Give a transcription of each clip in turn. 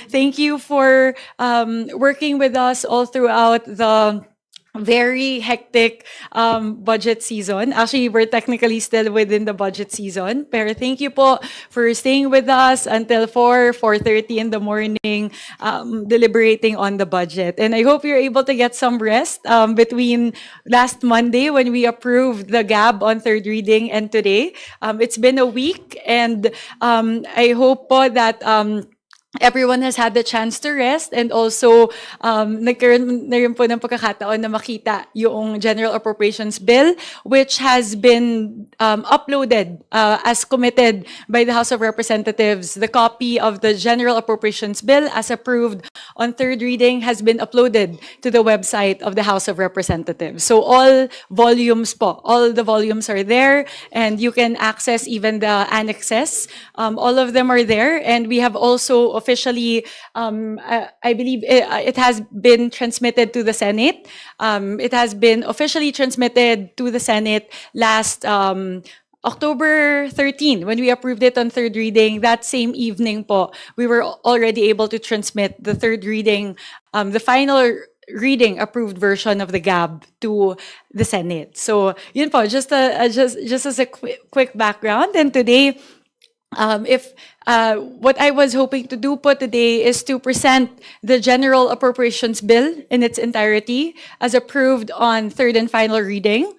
Thank you for working with us all throughout the very hectic budget season. Actually, we're technically still within the budget season. Pero thank you po for staying with us until 4:30 in the morning, deliberating on the budget. And I hope you're able to get some rest between last Monday when we approved the GAB on third reading and today. It's been a week, and I hope po that everyone has had the chance to rest, and also nagkaroon na rin po ng pagkakataon na makita yung General Appropriations Bill, which has been uploaded as committed by the House of Representatives. The copy of the General Appropriations Bill as approved on third reading has been uploaded to the website of the House of Representatives. So all the volumes are there, and you can access even the annexes. All of them are there, and we have also officially, I believe it has been transmitted to the Senate. It has been officially transmitted to the Senate last October 13, when we approved it on third reading. That same evening po, we were already able to transmit the third reading, the final reading approved version of the GAB to the Senate. So yun po, just as a quick background. And today, if what I was hoping to do po today is to present the General Appropriations Bill in its entirety as approved on third and final reading,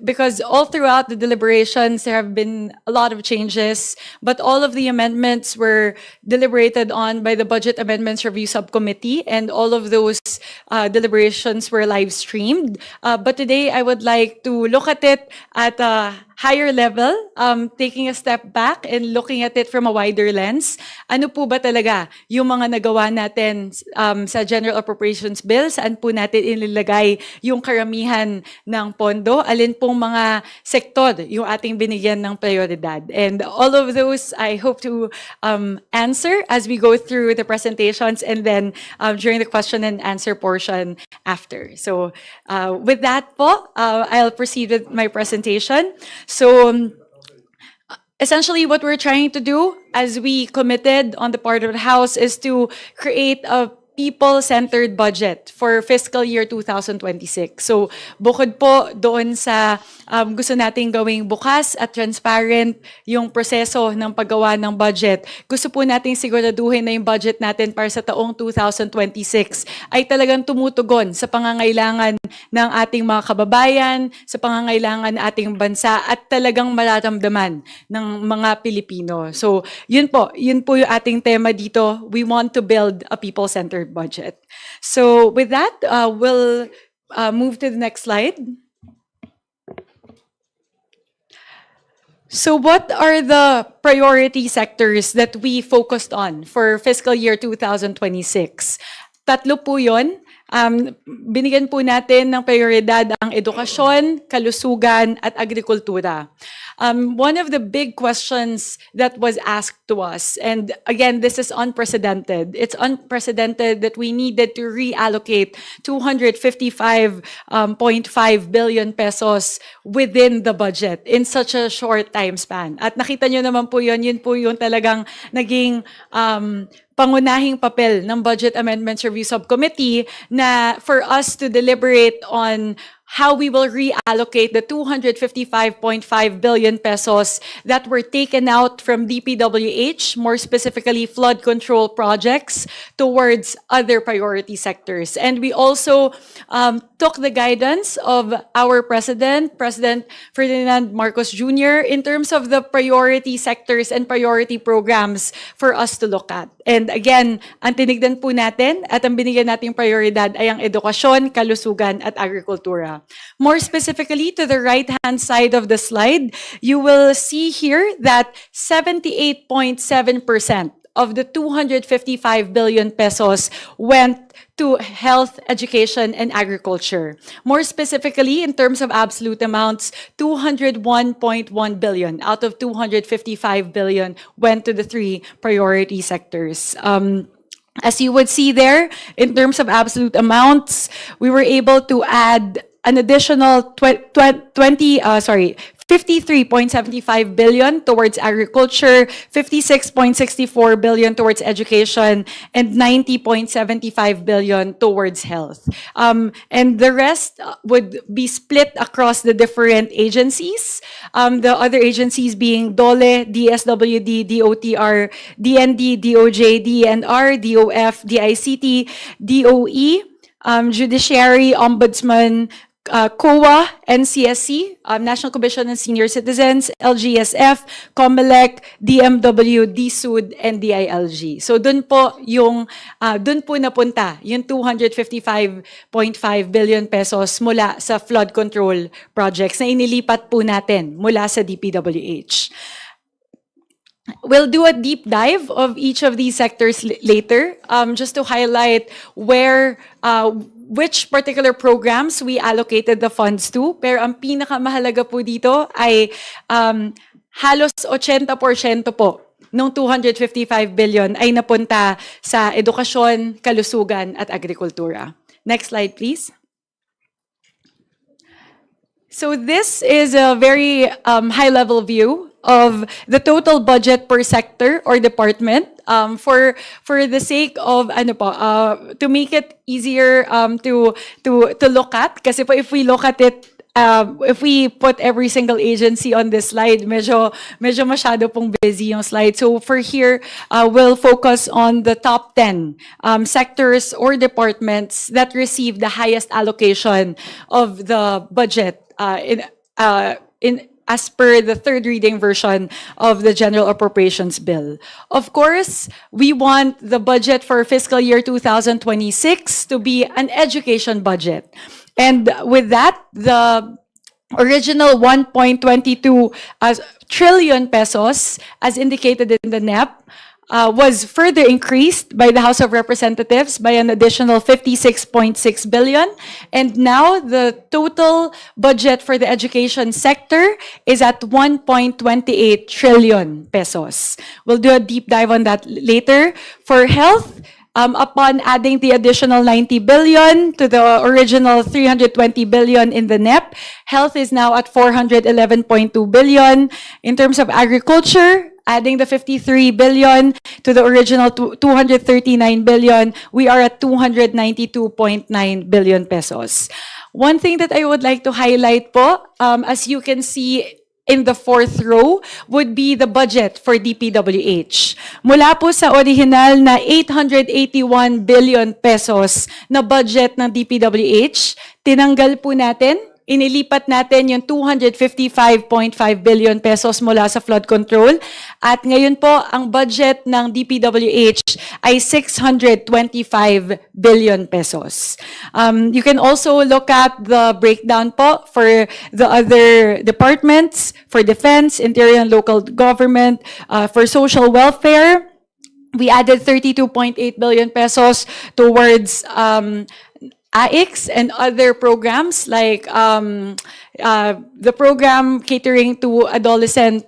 because all throughout the deliberations there have been a lot of changes, but all of the amendments were deliberated on by the Budget Amendments Review Subcommittee, and all of those deliberations were live streamed. But today I would like to look at it at a higher level, taking a step back and looking at it from a wider lens. Ano po ba talaga yung mga nagawa natin sa General Appropriations Bill? Saan po natin inilagay yung karamihan ng pondo? Alin pong mga sektor yung ating binigyan ng prioridad? And all of those I hope to answer as we go through the presentations, and then during the question and answer portion after. So with that po, I'll proceed with my presentation. So essentially what we're trying to do, as we committed on the part of the House, is to create a people-centered budget for fiscal year 2026. So bukod po doon sa gusto nating gawing bukas at transparent yung proseso ng paggawa ng budget, gusto po nating siguraduhin na yung budget natin para sa taong 2026 ay talagang tumutugon sa pangangailangan ng ating mga kababayan, sa pangangailangan ng ating bansa, at talagang mararamdaman ng mga Pilipino. So yun po yung ating tema dito. We want to build a people-centered budget. So with that, we'll move to the next slide. So what are the priority sectors that we focused on for fiscal year 2026? Tatlo po yun. Binigyan po natin ng prioridad ang edukasyon, kalusugan, at agrikultura. One of the big questions that was asked to us, and again, this is unprecedented. It's unprecedented that we needed to reallocate 255.5 billion pesos within the budget in such a short time span. At nakita nyo naman po yun po yung talagang naging pangunahing papel ng Budget Amendments Review Subcommittee, na for us to deliberate on how we will reallocate the 255.5 billion pesos that were taken out from DPWH, more specifically flood control projects, towards other priority sectors. And we also took the guidance of our President Ferdinand Marcos Jr., in terms of the priority sectors and priority programs for us to look at. And again, ang tinignan po natin at ang binigyan nating prioridad ay ang edukasyon, kalusugan, at agrikultura. More specifically, to the right-hand side of the slide, you will see here that 78.7% of the 255 billion pesos went to health, education, and agriculture. More specifically, in terms of absolute amounts, 201.1 billion out of 255 billion went to the three priority sectors. As you would see there, in terms of absolute amounts, we were able to add an additional 53.75 billion towards agriculture, 56.64 billion towards education, and 90.75 billion towards health. And the rest would be split across the different agencies. The other agencies being DOLE, DSWD, DOTR, DND, DOJ, DNR, DOF, DICT, DOE, Judiciary, Ombudsman, COA, NCSC, National Commission on Senior Citizens, LGSF, COMELEC, DMW, DSUD, and DILG. So dun po napunta yung 255.5 billion pesos mula sa flood control projects na inilipat po natin mula sa DPWH. We'll do a deep dive of each of these sectors later, just to highlight which particular programs we allocated the funds to. Pero ang pinakamahalaga po dito ay halos 80% po ng 255 billion ay napunta sa edukasyon, kalusugan at agrikultura. Next slide, please. So this is a very high-level view of the total budget per sector or department. For the sake of to make it easier to look at, kasi po if we look at it, if we put every single agency on this slide, medyo masyado pong busy yung slide. So for here, we'll focus on the top 10 sectors or departments that receive the highest allocation of the budget as per the third reading version of the General Appropriations Bill. Of course, we want the budget for fiscal year 2026 to be an education budget. And with that, the original 1.22 trillion pesos, as indicated in the NEP, was further increased by the House of Representatives by an additional 56.6 billion. And now the total budget for the education sector is at 1.28 trillion pesos. We'll do a deep dive on that later. For health, upon adding the additional 90 billion to the original 320 billion in the NEP, health is now at 411.2 billion. In terms of agriculture, adding the 53 billion to the original 239 billion, we are at 292.9 billion pesos. One thing that I would like to highlight po, as you can see in the fourth row, would be the budget for DPWH. Mula po sa original na 881 billion pesos na budget ng DPWH, tinanggal po natin, inilipat natin yung 255.5 billion pesos mula sa flood control. At ngayon po, ang budget ng DPWH ay 625 billion pesos. You can also look at the breakdown po for the other departments, for defense, interior and local government, for social welfare. We added 32.8 billion pesos towards AIX and other programs like the program catering to adolescent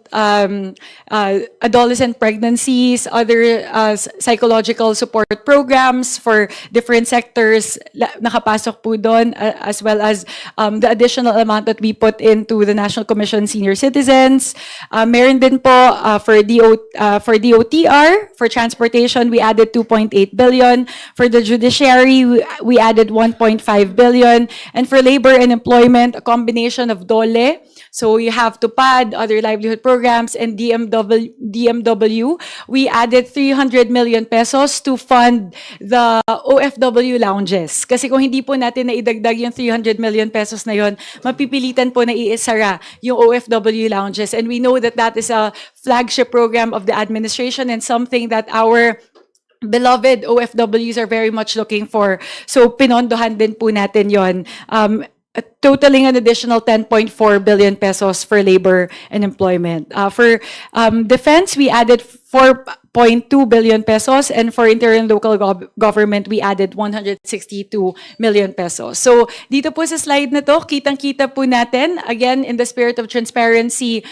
pregnancies, other psychological support programs for different sectors nakapasok po doon, as well as the additional amount that we put into the National Commission on Senior Citizens. Meron din po for DOTR, for transportation, we added 2.8 billion. For the judiciary, we added 1.5 billion. And for labor and employment, a combination of DOLE, so you have TUPAD, other livelihood programs, and DMW. We added 300 million pesos to fund the OFW lounges. Kasi kung hindi po natin naidagdag yung 300 million pesos na yon, mapipilitan po na iisara yung OFW lounges. And we know that that is a flagship program of the administration and something that our beloved OFWs are very much looking for. So pinondohan din po natin yon. Totaling an additional 10.4 billion pesos for labor and employment. For defense, we added 4.2 billion pesos, and for interior and local government, we added 162 million pesos. So dito po sa slide na to, kitang-kita po natin, again, in the spirit of transparency,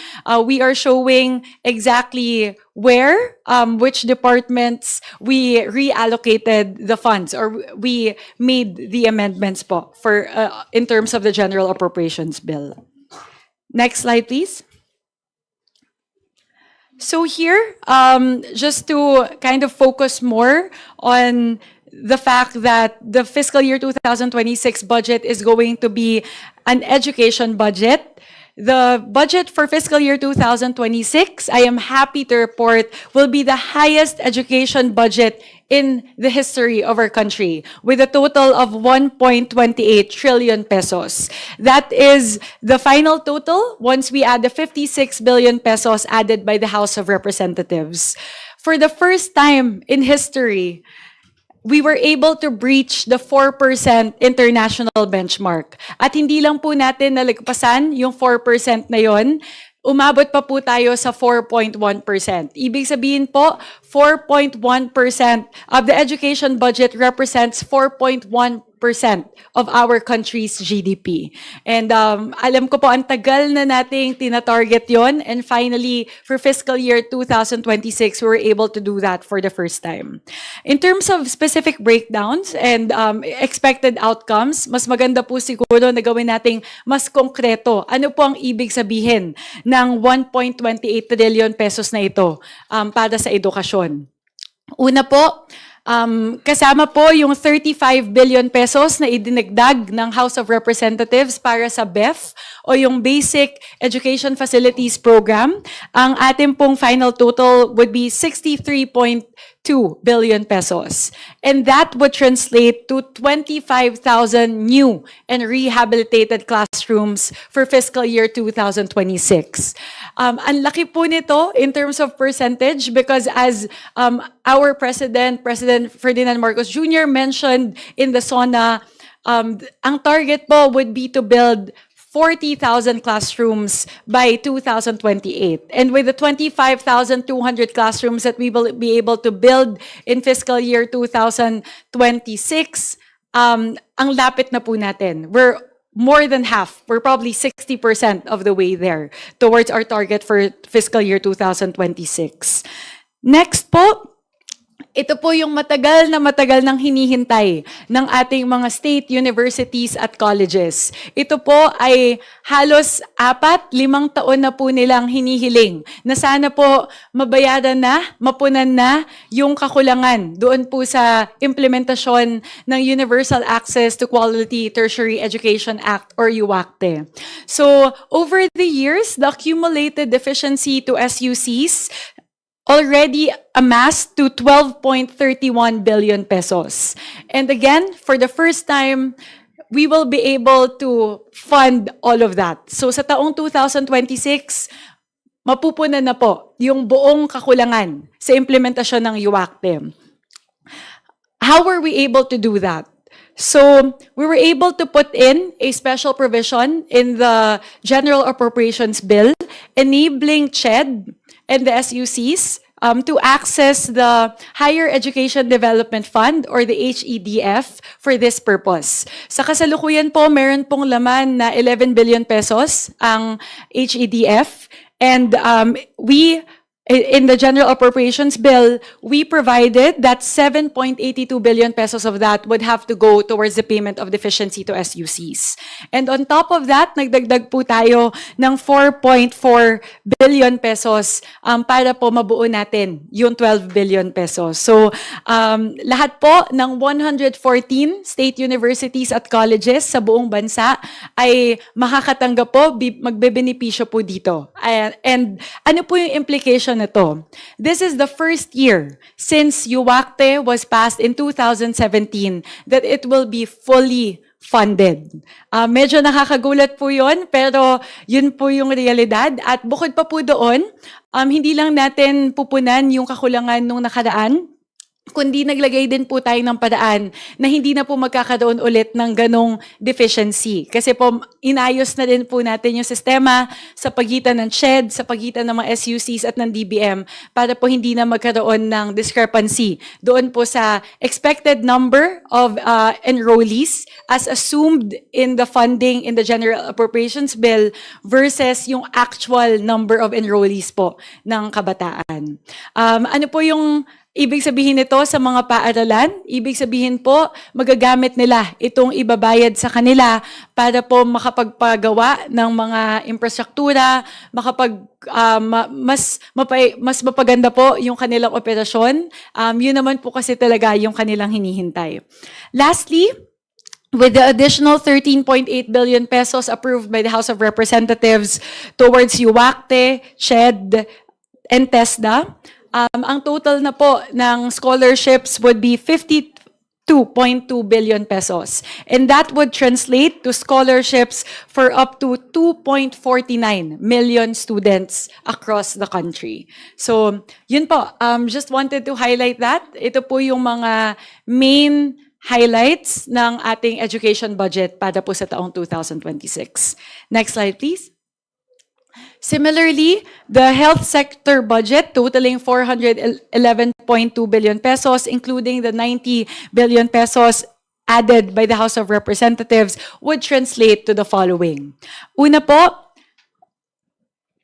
we are showing exactly where, which departments we reallocated the funds or we made the amendments po for in terms of the General Appropriations Bill. Next slide, please. So here, just to kind of focus more on the fact that the fiscal year 2026 budget is going to be an education budget. The budget for fiscal year 2026, I am happy to report, will be the highest education budget in the history of our country, with a total of 1.28 trillion pesos. That is the final total once we add the 56 billion pesos added by the House of Representatives. For the first time in history, we were able to breach the 4% international benchmark. At hindi lang po natin nalagpasan yung 4% na yon, umabot pa po tayo sa 4.1%. Ibig sabihin po, 4.1% of the education budget represents 4.1% of our country's GDP. And alam ko po, ang tagal na nating tina-target yon. And finally, for fiscal year 2026, we were able to do that for the first time. In terms of specific breakdowns and expected outcomes, mas maganda po siguro na gawin nating mas konkreto. Ano po ang ibig sabihin ng 1.28 trillion pesos na ito para sa edukasyon? Una po, kasama po yung 35 billion pesos na idinagdag ng House of Representatives para sa BEF o yung Basic Education Facilities Program. Ang ating pong final total would be 63.2 billion pesos. And that would translate to 25,000 new and rehabilitated classrooms for fiscal year 2026. Ang laki po nito in terms of percentage because as our President Ferdinand Marcos Jr. mentioned in the SONA, ang target po would be to build 40,000 classrooms by 2028. And with the 25,200 classrooms that we will be able to build in fiscal year 2026, ang lapit na po natin. We're more than half. We're probably 60% of the way there towards our target for fiscal year 2026. Next po, ito po yung matagal nang hinihintay ng ating mga state universities at colleges. Ito po ay halos 4-5 taon na po nilang hinihiling na sana po mabayaran na, mapunan na yung kakulangan doon po sa implementasyon ng Universal Access to Quality Tertiary Education Act or UACTE. So, over the years, the accumulated deficiency to SUCs already amassed to 12.31 billion pesos. And again, for the first time, we will be able to fund all of that. So sa taong 2026, mapupunan na po yung buong kakulangan sa implementasyon ng UACTE. How were we able to do that? So we were able to put in a special provision in the General Appropriations Bill enabling CHED and the SUCs to access the Higher Education Development Fund or the HEDF for this purpose. Sa kasalukuyan po, meron pong laman na 11 billion pesos ang HEDF and in the General Appropriations Bill, we provided that 7.82 billion pesos of that would have to go towards the payment of deficiency to SUCs. And on top of that, nagdagdag po tayo ng 4.4 billion pesos para po mabuo natin yung 12 billion pesos. So, lahat po ng 114 state universities at colleges sa buong bansa ay makakatanggap po, magbebenepisyo po dito. And ano po yung implication na to? This is the first year since UACTE was passed in 2017 that it will be fully funded. Medyo nakakagulat po yun, pero yun po yung realidad. At bukod pa po doon, hindi lang natin pupunan yung kakulangan nung nakaraan, kundi naglagay din po tayo ng paraan na hindi na po magkakaroon ulit ng ganong deficiency. Kasi po, inayos na din po natin yung sistema sa pagitan ng CHED, sa pagitan ng mga SUCs at ng DBM para po hindi na magkaroon ng discrepancy doon po sa expected number of enrollees as assumed in the funding in the General Appropriations Bill versus yung actual number of enrollees po ng kabataan. Ano po yung Ibig sabihin nito sa mga paaralan, ibig sabihin po magagamit nila itong ibabayad sa kanila para po makapagpagawa ng mga infrastruktura, mas mapaganda po yung kanilang operasyon. Yun naman po kasi talaga yung kanilang hinihintay. Lastly, with the additional 13.8 billion pesos approved by the House of Representatives towards UACTE, SHED, and TESDA, ang total na po ng scholarships would be 52.2 billion pesos. And that would translate to scholarships for up to 2.49 million students across the country. So, yun po. Just wanted to highlight that. Ito po yung mga main highlights ng ating education budget para po sa taong 2026. Next slide, please. Similarly, the health sector budget totaling 411.2 billion pesos, including the 90 billion pesos added by the House of Representatives, would translate to the following. Una po,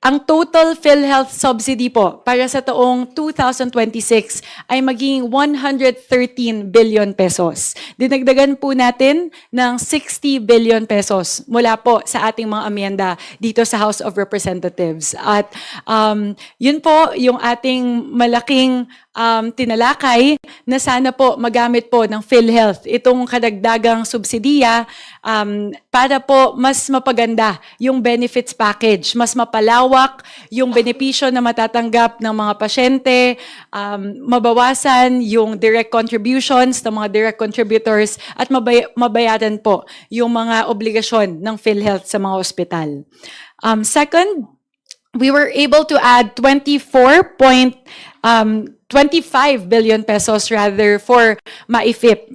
ang total PhilHealth subsidy po para sa taong 2026 ay maging 113 billion pesos. Dinagdagan po natin ng 60 billion pesos mula po sa ating mga amyenda dito sa House of Representatives. At yun po yung ating malaking tinalakay na sana po magamit po ng PhilHealth itong kadagdagang subsidiya para po mas mapaganda yung benefits package, mas mapalawak yung benepisyo na matatanggap ng mga pasyente, mabawasan yung direct contributions ng mga direct contributors at mabayaran po yung mga obligasyon ng PhilHealth sa mga ospital. Second, we were able to add 25 billion pesos rather for MAIFIP.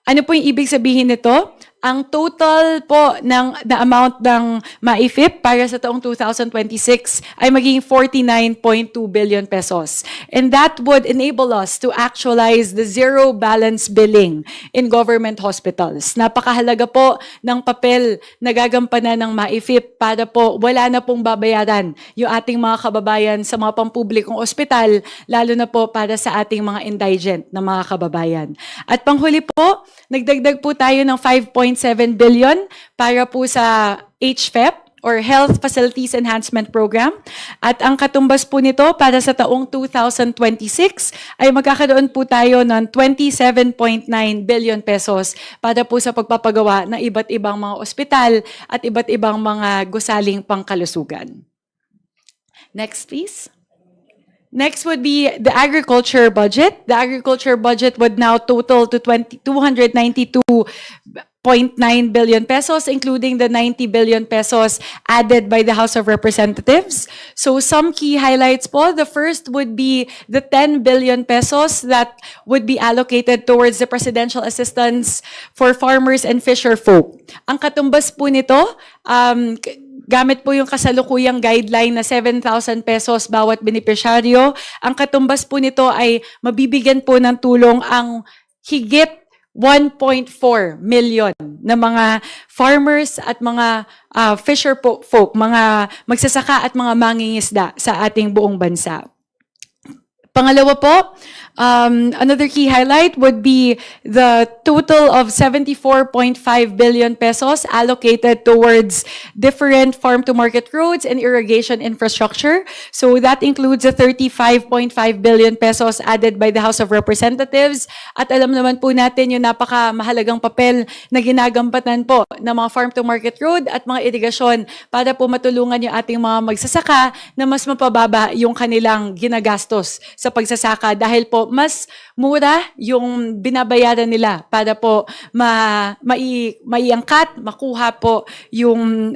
Ano po yung ibig sabihin nito? Ang total po ng the amount ng MAIFIP para sa taong 2026 ay magiging 49.2 billion pesos. And that would enable us to actualize the zero balance billing in government hospitals. Napakahalaga po ng papel na gagampanan ng MAIFIP para po wala na pong babayaran yung ating mga kababayan sa mga pampublikong ospital, lalo na po para sa ating mga indigent na mga kababayan. At panghuli po, nagdagdag po tayo ng 5.7 billion para po sa HFEP or Health Facilities Enhancement Program. At ang katumbas po nito para sa taong 2026 ay magkakaroon po tayo ng 27.9 billion pesos para po sa pagpapagawa ng iba't ibang mga ospital at iba't ibang mga gusaling pangkalusugan. Next, please. Next would be the agriculture budget. The agriculture budget would now total to 292.9 billion pesos, including the 90 billion pesos added by the House of Representatives. So some key highlights po. The first would be the 10 billion pesos that would be allocated towards the presidential assistance for farmers and fisher folk. Ang katumbas po nito, gamit po yung kasalukuyang guideline na 7,000 pesos bawat benepisyaryo. Ang katumbas po nito ay mabibigyan po ng tulong ang higit 1.4 million na mga farmers at mga fisher folk, mga magsasaka at mga mangingisda sa ating buong bansa. Pangalawa po, another key highlight would be the total of 74.5 billion pesos allocated towards different farm-to-market roads and irrigation infrastructure. So that includes the 35.5 billion pesos added by the House of Representatives. At alam naman po natin yung napakamahalagang papel na ginagampatan po ng mga farm-to-market road at mga irigasyon para po matulungan yung ating mga magsasaka na mas mapababa yung kanilang ginagastos sa pagsasaka dahil po mas mura yung binabayaran nila para po maiangkat, makuha po yung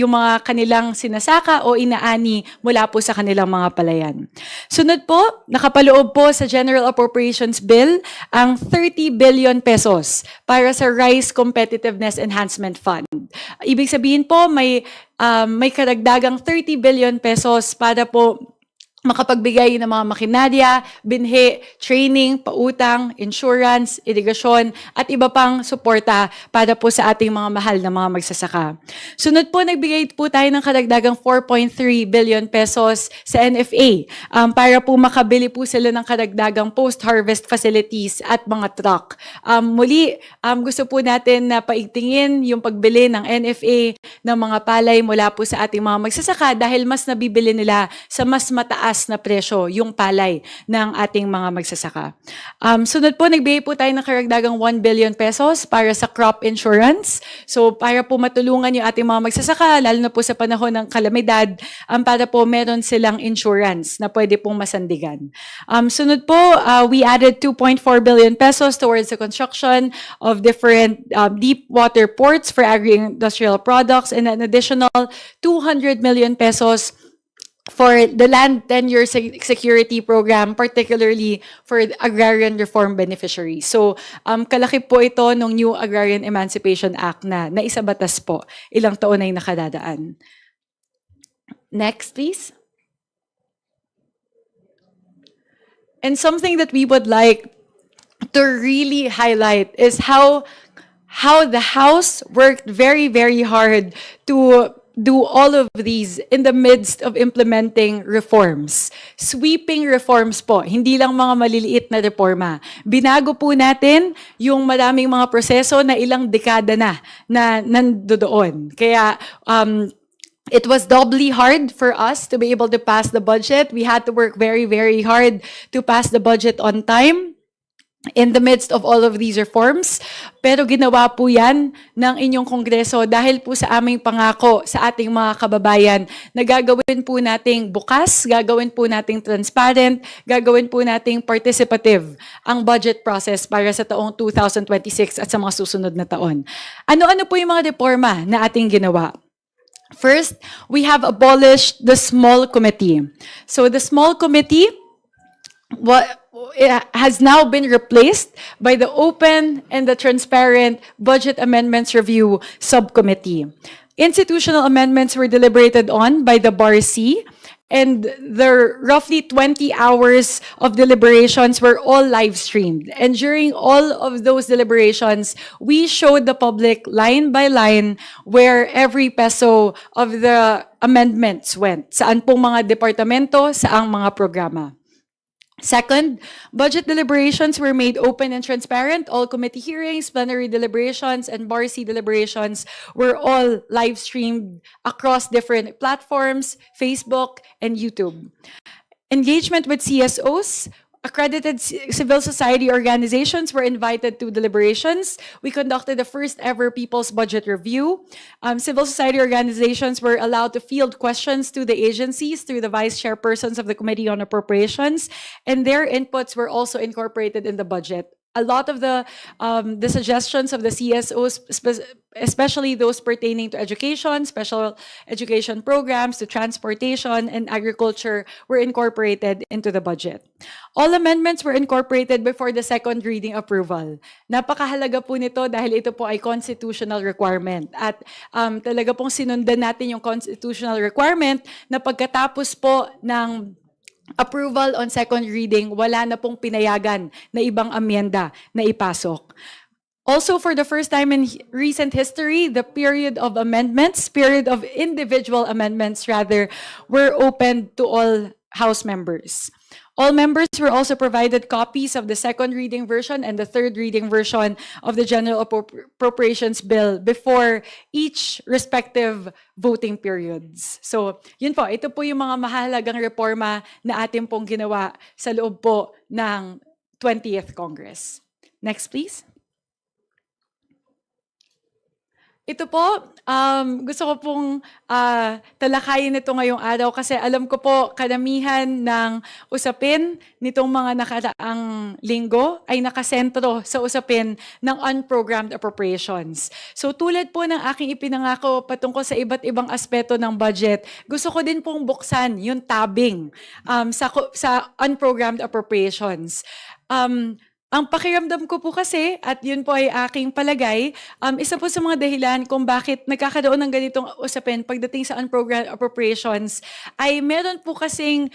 mga kanilang sinasaka o inaani mula po sa kanilang mga palayan. Sunod po, nakapaloob po sa General Appropriations Bill ang 30 billion pesos para sa Rice Competitiveness Enhancement Fund. Ibig sabihin po may karagdagang 30 billion pesos para po makapagbigay ng mga makinarya, binhi, training, pautang, insurance, irigasyon, at iba pang suporta para po sa ating mga mahal na mga magsasaka. Sunod po, nagbigay po tayo ng karagdagang 4.3 billion pesos sa NFA para po makabili po sila ng karagdagang post-harvest facilities at mga truck. Muli, gusto po natin na paigtingin yung pagbili ng NFA ng mga palay mula po sa ating mga magsasaka dahil mas nabibili nila sa mas mataas na presyo yung palay ng ating mga magsasaka. Sunod po, nagbigay po tayo ng karagdagang 1 billion pesos para sa crop insurance. So para po matulungan yung ating mga magsasaka, lalo na po sa panahon ng kalamidad, para po meron silang insurance na pwede pong masandigan. Sunod po, we added 2.4 billion pesos towards the construction of different deep water ports for agri-industrial products and an additional 200 million pesos for the land tenure security program, particularly for the agrarian reform beneficiaries. So, kalaki po ito ng New Agrarian Emancipation Act na naisabatas po ilang taon na yung nakadadaan. Next, please. And something that we would like to really highlight is how the House worked very, very hard to do all of these in the midst of implementing reforms. Sweeping reforms po, hindi lang mga maliliit na reforma. Binago po natin yung maraming mga proseso na ilang dekada na nandoon. Kaya, it was doubly hard for us to be able to pass the budget. We had to work very, very hard to pass the budget on time in the midst of all of these reforms. Pero ginawa po yan ng inyong Kongreso dahil po sa aming pangako sa ating mga kababayan na gagawin po nating bukas, gagawin po nating transparent, gagawin po nating participative ang budget process para sa taong 2026 at sa mga susunod na taon. Ano-ano po yung mga reforma na ating ginawa? First, we have abolished the small committee. So the small committee it has now been replaced by the open and the transparent Budget Amendments Review Subcommittee. Institutional amendments were deliberated on by the BARC, and the roughly 20 hours of deliberations were all live streamed. And during all of those deliberations, we showed the public line by line where every peso of the amendments went. Saan pong mga departamento, saang mga programa. Second, budget deliberations were made open and transparent. All committee hearings, plenary deliberations, and BARC deliberations were all live streamed across different platforms, Facebook, and YouTube. Engagement with CSOs. Accredited civil society organizations were invited to deliberations. We conducted the first ever People's Budget Review. Civil society organizations were allowed to field questions to the agencies through the vice chairpersons of the Committee on Appropriations, and their inputs were also incorporated in the budget. A lot of the suggestions of the CSOs, especially those pertaining to education, special education programs, to transportation and agriculture, were incorporated into the budget. All amendments were incorporated before the second reading approval. Napakahalaga po nito dahil ito po ay constitutional requirement. At talaga pong sinundan natin yung constitutional requirement na pagkatapos po ng approval on second reading, wala na pong pinayagan na ibang amyenda na ipasok. Also, for the first time in recent history, the period of individual amendments rather, were open to all House members. All members were also provided copies of the second reading version and the third reading version of the General Appropriations Bill before each respective voting periods. So, yun po, ito po yung mga mahalagang reforma na atin pong ginawa sa loob po ng 20th Congress. Next, please. Ito po, gusto ko pong talakayin ito ngayong araw kasi alam ko po karamihan ng usapin nitong mga nakaraang linggo ay nakasentro sa usapin ng unprogrammed appropriations. So tulad po ng aking ipinangako patungkol sa iba't ibang aspeto ng budget, gusto ko din pong buksan yung tabing sa unprogrammed appropriations. Ang pakiramdam ko po kasi, at yun po ay aking palagay, isa po sa mga dahilan kung bakit nagkakaroon ng ganitong usapin pagdating sa unprogrammed appropriations ay meron po kasing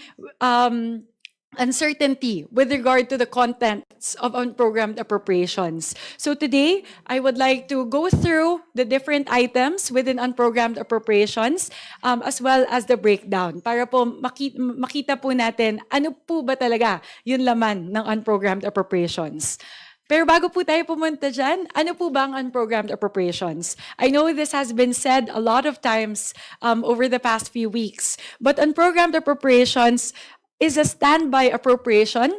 uncertainty with regard to the contents of unprogrammed appropriations. So today, I would like to go through the different items within unprogrammed appropriations as well as the breakdown para po makita po natin ano po ba talaga yung laman ng unprogrammed appropriations. Pero bago po tayo pumunta dyan, ano po ba ang unprogrammed appropriations? I know this has been said a lot of times over the past few weeks, but unprogrammed appropriations is a standby appropriation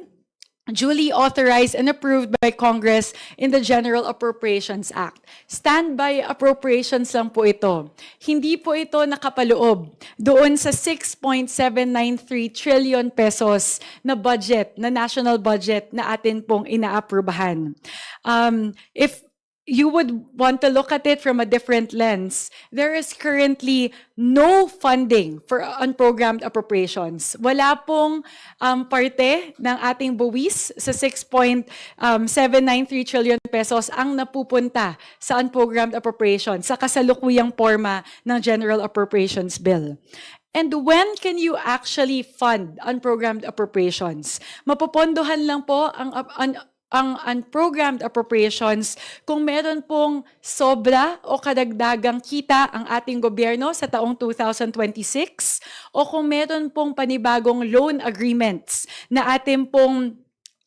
duly authorized and approved by Congress in the General Appropriations Act. Standby appropriations lang po ito. Hindi po ito nakapaloob doon sa 6.793 trillion pesos na budget, na national budget na atin pong inaaprubahan. If you would want to look at it from a different lens, there is currently no funding for unprogrammed appropriations. Wala pong parte ng ating buwis sa 6.793 trillion pesos ang napupunta sa unprogrammed appropriations sa kasalukuyang forma ng General Appropriations Bill. And when can you actually fund unprogrammed appropriations? Mapopondohan lang po ang unprogrammed appropriations kung meron pong sobra o kadagdagang kita ang ating gobyerno sa taong 2026 o kung meron pong panibagong loan agreements na ating pong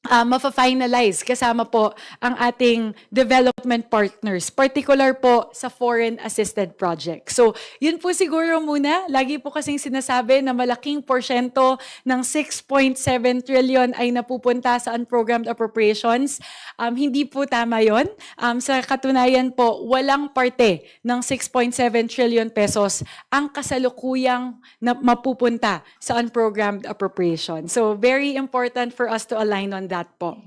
mafa-finalize kasama po ang ating development partners, particular po sa foreign assisted projects. So, yun po siguro muna. Lagi po kasing sinasabi na malaking porsyento ng 6.7 trillion ay napupunta sa unprogrammed appropriations. Hindi po tama yun. Sa katunayan po, walang parte ng 6.7 trillion pesos ang kasalukuyang na mapupunta sa unprogrammed appropriation. So, very important for us to align on that po.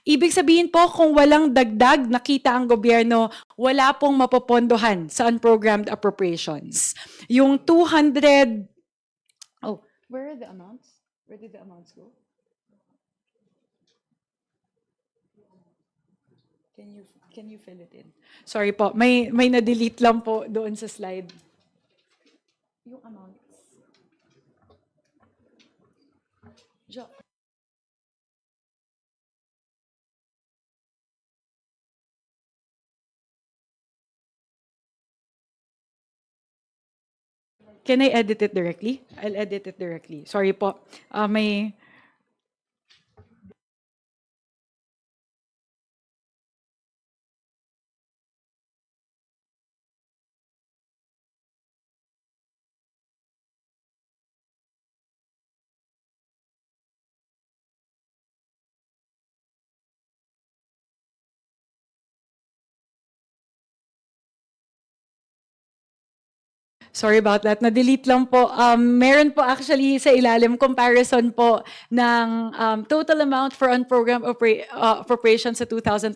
Ibig sabihin po, kung walang dagdag nakita ang gobyerno, wala pong mapopondohan sa unprogrammed appropriations. Yung 200... Oh, where are the amounts? Where did the amounts go? Can you fill it in? Sorry po, may na-delete lang po doon sa slide. Yung amounts. Can I edit it directly? I'll edit it directly. Sorry po. May... Sorry about that. Na-delete lang po. Meron po actually sa ilalim comparison po ng total amount for unprogrammed appropriations sa 2025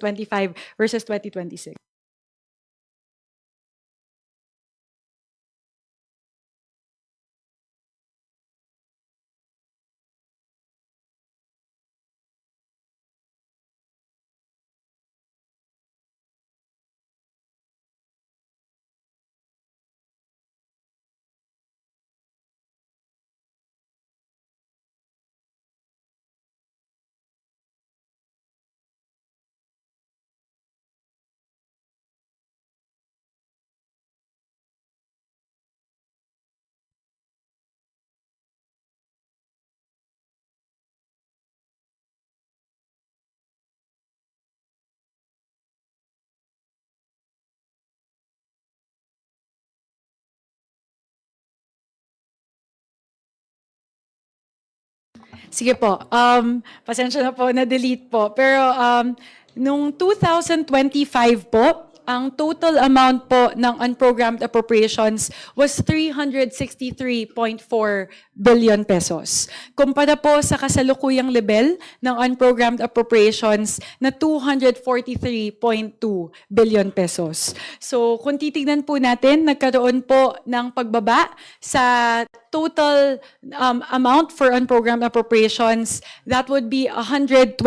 versus 2026. Sige po. Pasensya na po, na-delete po. Pero nung 2025 po, ang total amount po ng unprogrammed appropriations was 363.4 billion pesos. Kumpara po sa kasalukuyang level ng unprogrammed appropriations na 243.2 billion pesos. So kung titignan po natin, nagkaroon po ng pagbaba sa total amount for unprogrammed appropriations. That would be 120.2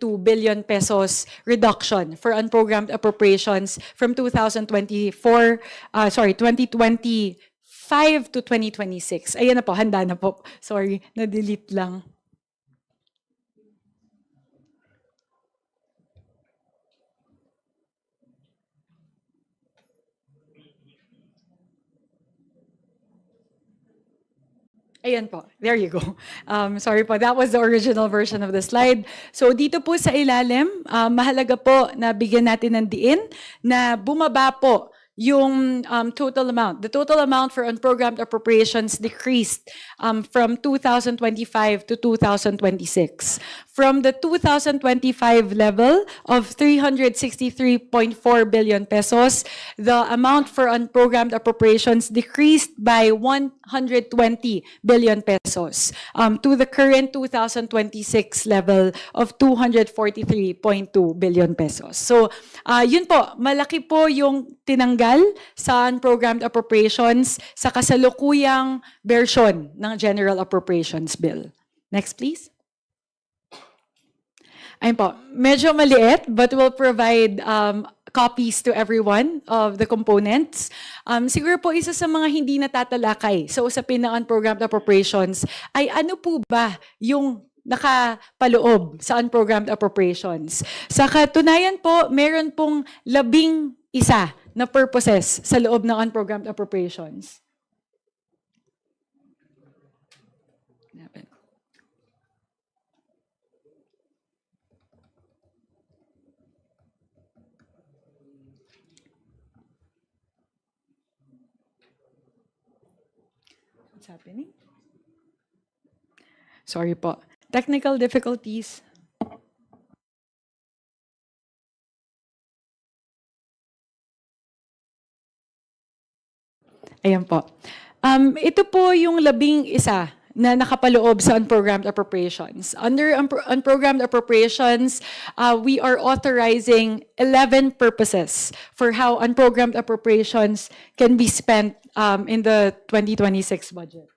billion pesos reduction for unprogrammed appropriations from 2025 to 2026. Ayan na po, handa na po. Sorry, na-delete lang. Ayan po, there you go. Sorry po, that was the original version of the slide. So dito po sa ilalim, mahalaga po na bigyan natin ng diin na bumaba po yung total amount. The total amount for unprogrammed appropriations decreased from 2025 to 2026. From the 2025 level of 363.4 billion pesos, the amount for unprogrammed appropriations decreased by 120 billion pesos to the current 2026 level of 243.2 billion pesos. So, yun po, malaki po yung tinanggal sa unprogrammed appropriations sa kasalukuyang version ng General Appropriations Bill. Next, please. Ayun po, medyo maliit, but we'll provide copies to everyone of the components. Siguro po isa sa mga hindi natatalakay sa usapin ng unprogrammed appropriations ay ano po ba yung nakapaloob sa unprogrammed appropriations. Sa katunayan po, meron pong 11 na purposes sa loob ng unprogrammed appropriations. What's happening? Sorry po. Technical difficulties. Ayan po. Ito po yung 11 na nakapaloob sa unprogrammed appropriations. Under unprogrammed appropriations, we are authorizing 11 purposes for how unprogrammed appropriations can be spent in the 2026 budget.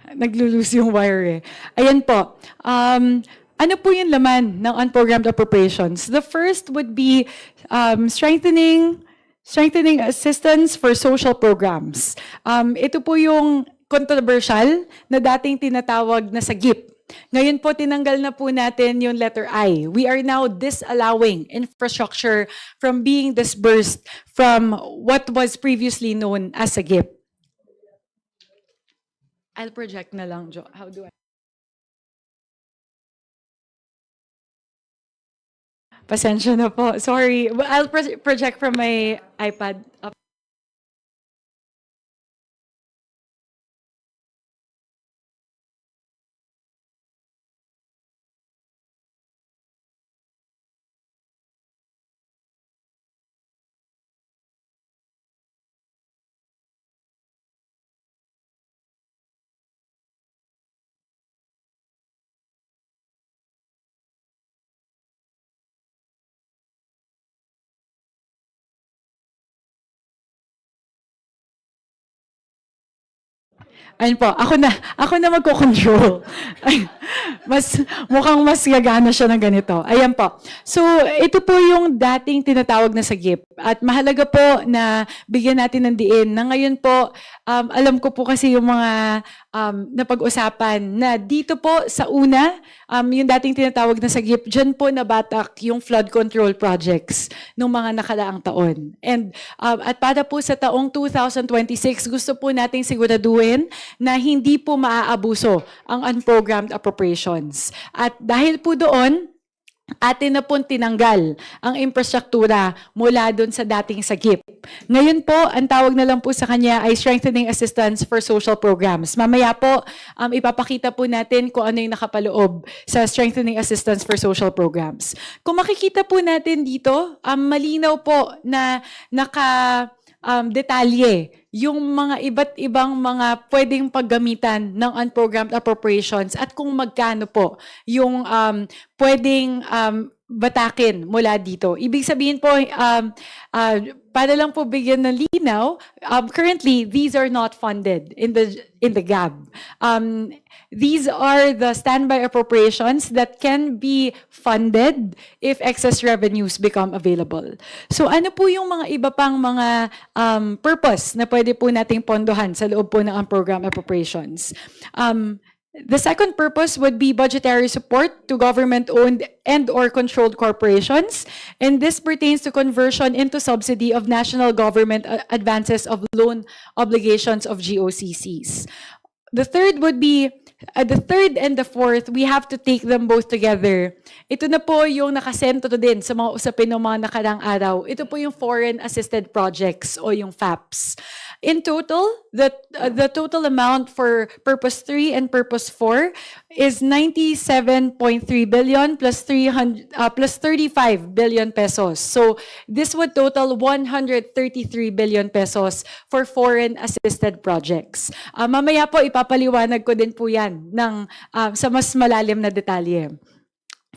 Naglo-lose yung wire eh. Ayan po. Ano po yung laman ng unprogrammed appropriations? The first would be strengthening assistance for social programs. Ito po yung controversial na dating tinatawag na SAGIP. Ngayon po, tinanggal na po natin yung letter I. We are now disallowing infrastructure from being disbursed from what was previously known as SAGIP. I'll project na lang, Jo. How do I? Pasensya na po. Sorry. I'll project from my iPad. Ayun po, ako na magko-control. Mukhang mas gagana siya ng ganito. Ayan po. So, ito po yung dating tinatawag na SAGIP. At mahalaga po na bigyan natin ng diin na ngayon po, alam ko po kasi yung mga napag-usapan na dito po sa una, yung dating tinatawag na SAGIP, dyan po nabatak yung flood control projects ng mga nakaraang taon. And at para po sa taong 2026, gusto po nating siguraduhin na hindi po maaabuso ang unprogrammed appropriations. At dahil po doon, atin na pong tinanggal ang infrastruktura mula doon sa dating sagip. Ngayon po, ang tawag na lang po sa kanya ay Strengthening Assistance for Social Programs. Mamaya po, ipapakita po natin kung ano yung nakapaloob sa Strengthening Assistance for Social Programs. Kung makikita po natin dito, malinaw po na detalye yung mga iba't ibang mga pwedeng paggamitan ng unprogrammed appropriations at kung magkano po yung pwedeng batakin mula dito. Ibig sabihin po, para lang po bigyan ng linaw, currently, these are not funded in the GAB. These are the standby appropriations that can be funded if excess revenues become available. So ano po yung mga iba pang mga purpose na pwede po nating pondohan sa loob po ng unprogrammed appropriations? The second purpose would be budgetary support to government-owned and/or controlled corporations, and this pertains to conversion into subsidy of national government advances of loan obligations of GOCCs. The third would be, the third and the fourth, we have to take them both together. Ito na po yung nakasentro din sa mga usapin ng mga nakarang araw. Ito po yung foreign assisted projects o yung FAPs. In total, the total amount for Purpose 3 and Purpose 4 is 97.3 billion plus 35 billion pesos. So this would total 133 billion pesos for foreign assisted projects. Mamaya po ipapaliwanag ko din po yan sa mas malalim na detalye.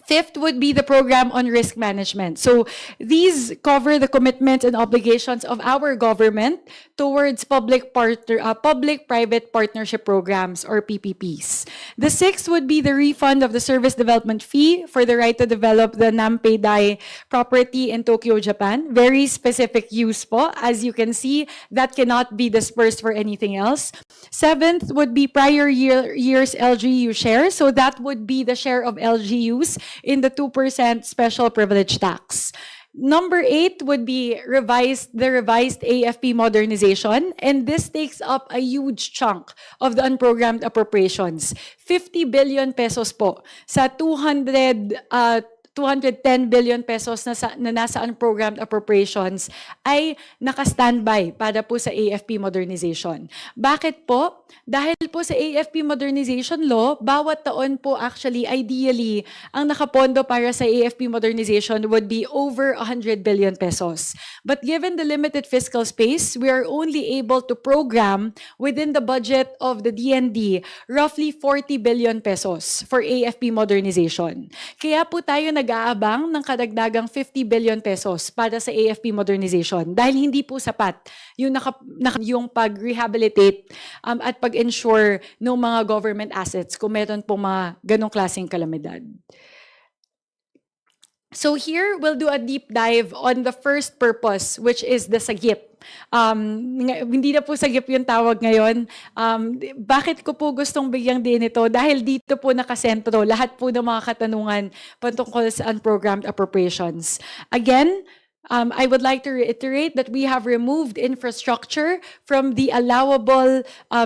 Fifth would be the program on risk management. So these cover the commitments and obligations of our government towards public-private partnership programs or PPPs. The sixth would be the refund of the service development fee for the right to develop the Nampei-dai property in Tokyo, Japan. Very specific use po. As you can see, that cannot be dispersed for anything else. Seventh would be prior year's LGU share. So that would be the share of LGUs in the 2% special privilege tax. Number 8 would be the revised AFP modernization, and this takes up a huge chunk of the unprogrammed appropriations. 50 billion pesos po sa 210 billion pesos na nasa unprogrammed appropriations ay naka-standby para po sa AFP modernization. Bakit po? Dahil po sa AFP modernization law, bawat taon po actually, ideally, ang nakapondo para sa AFP modernization would be over 100 billion pesos. But given the limited fiscal space, we are only able to program within the budget of the DND roughly 40 billion pesos for AFP modernization. Kaya po tayo nag-aabang ng kadagdagang 50 billion pesos para sa AFP modernization dahil hindi po sapat yung pag-rehabilitate at pag-ensure ng mga government assets kung meron po mga ganong klaseng kalamidad. So here, we'll do a deep dive on the first purpose, which is the sagip. Hindi na po sagip yung tawag ngayon. Bakit ko po gustong bigyang din ito? Dahil dito po nakasentro lahat po ng mga katanungan patungkol sa unprogrammed appropriations. Again, I would like to reiterate that we have removed infrastructure from the allowable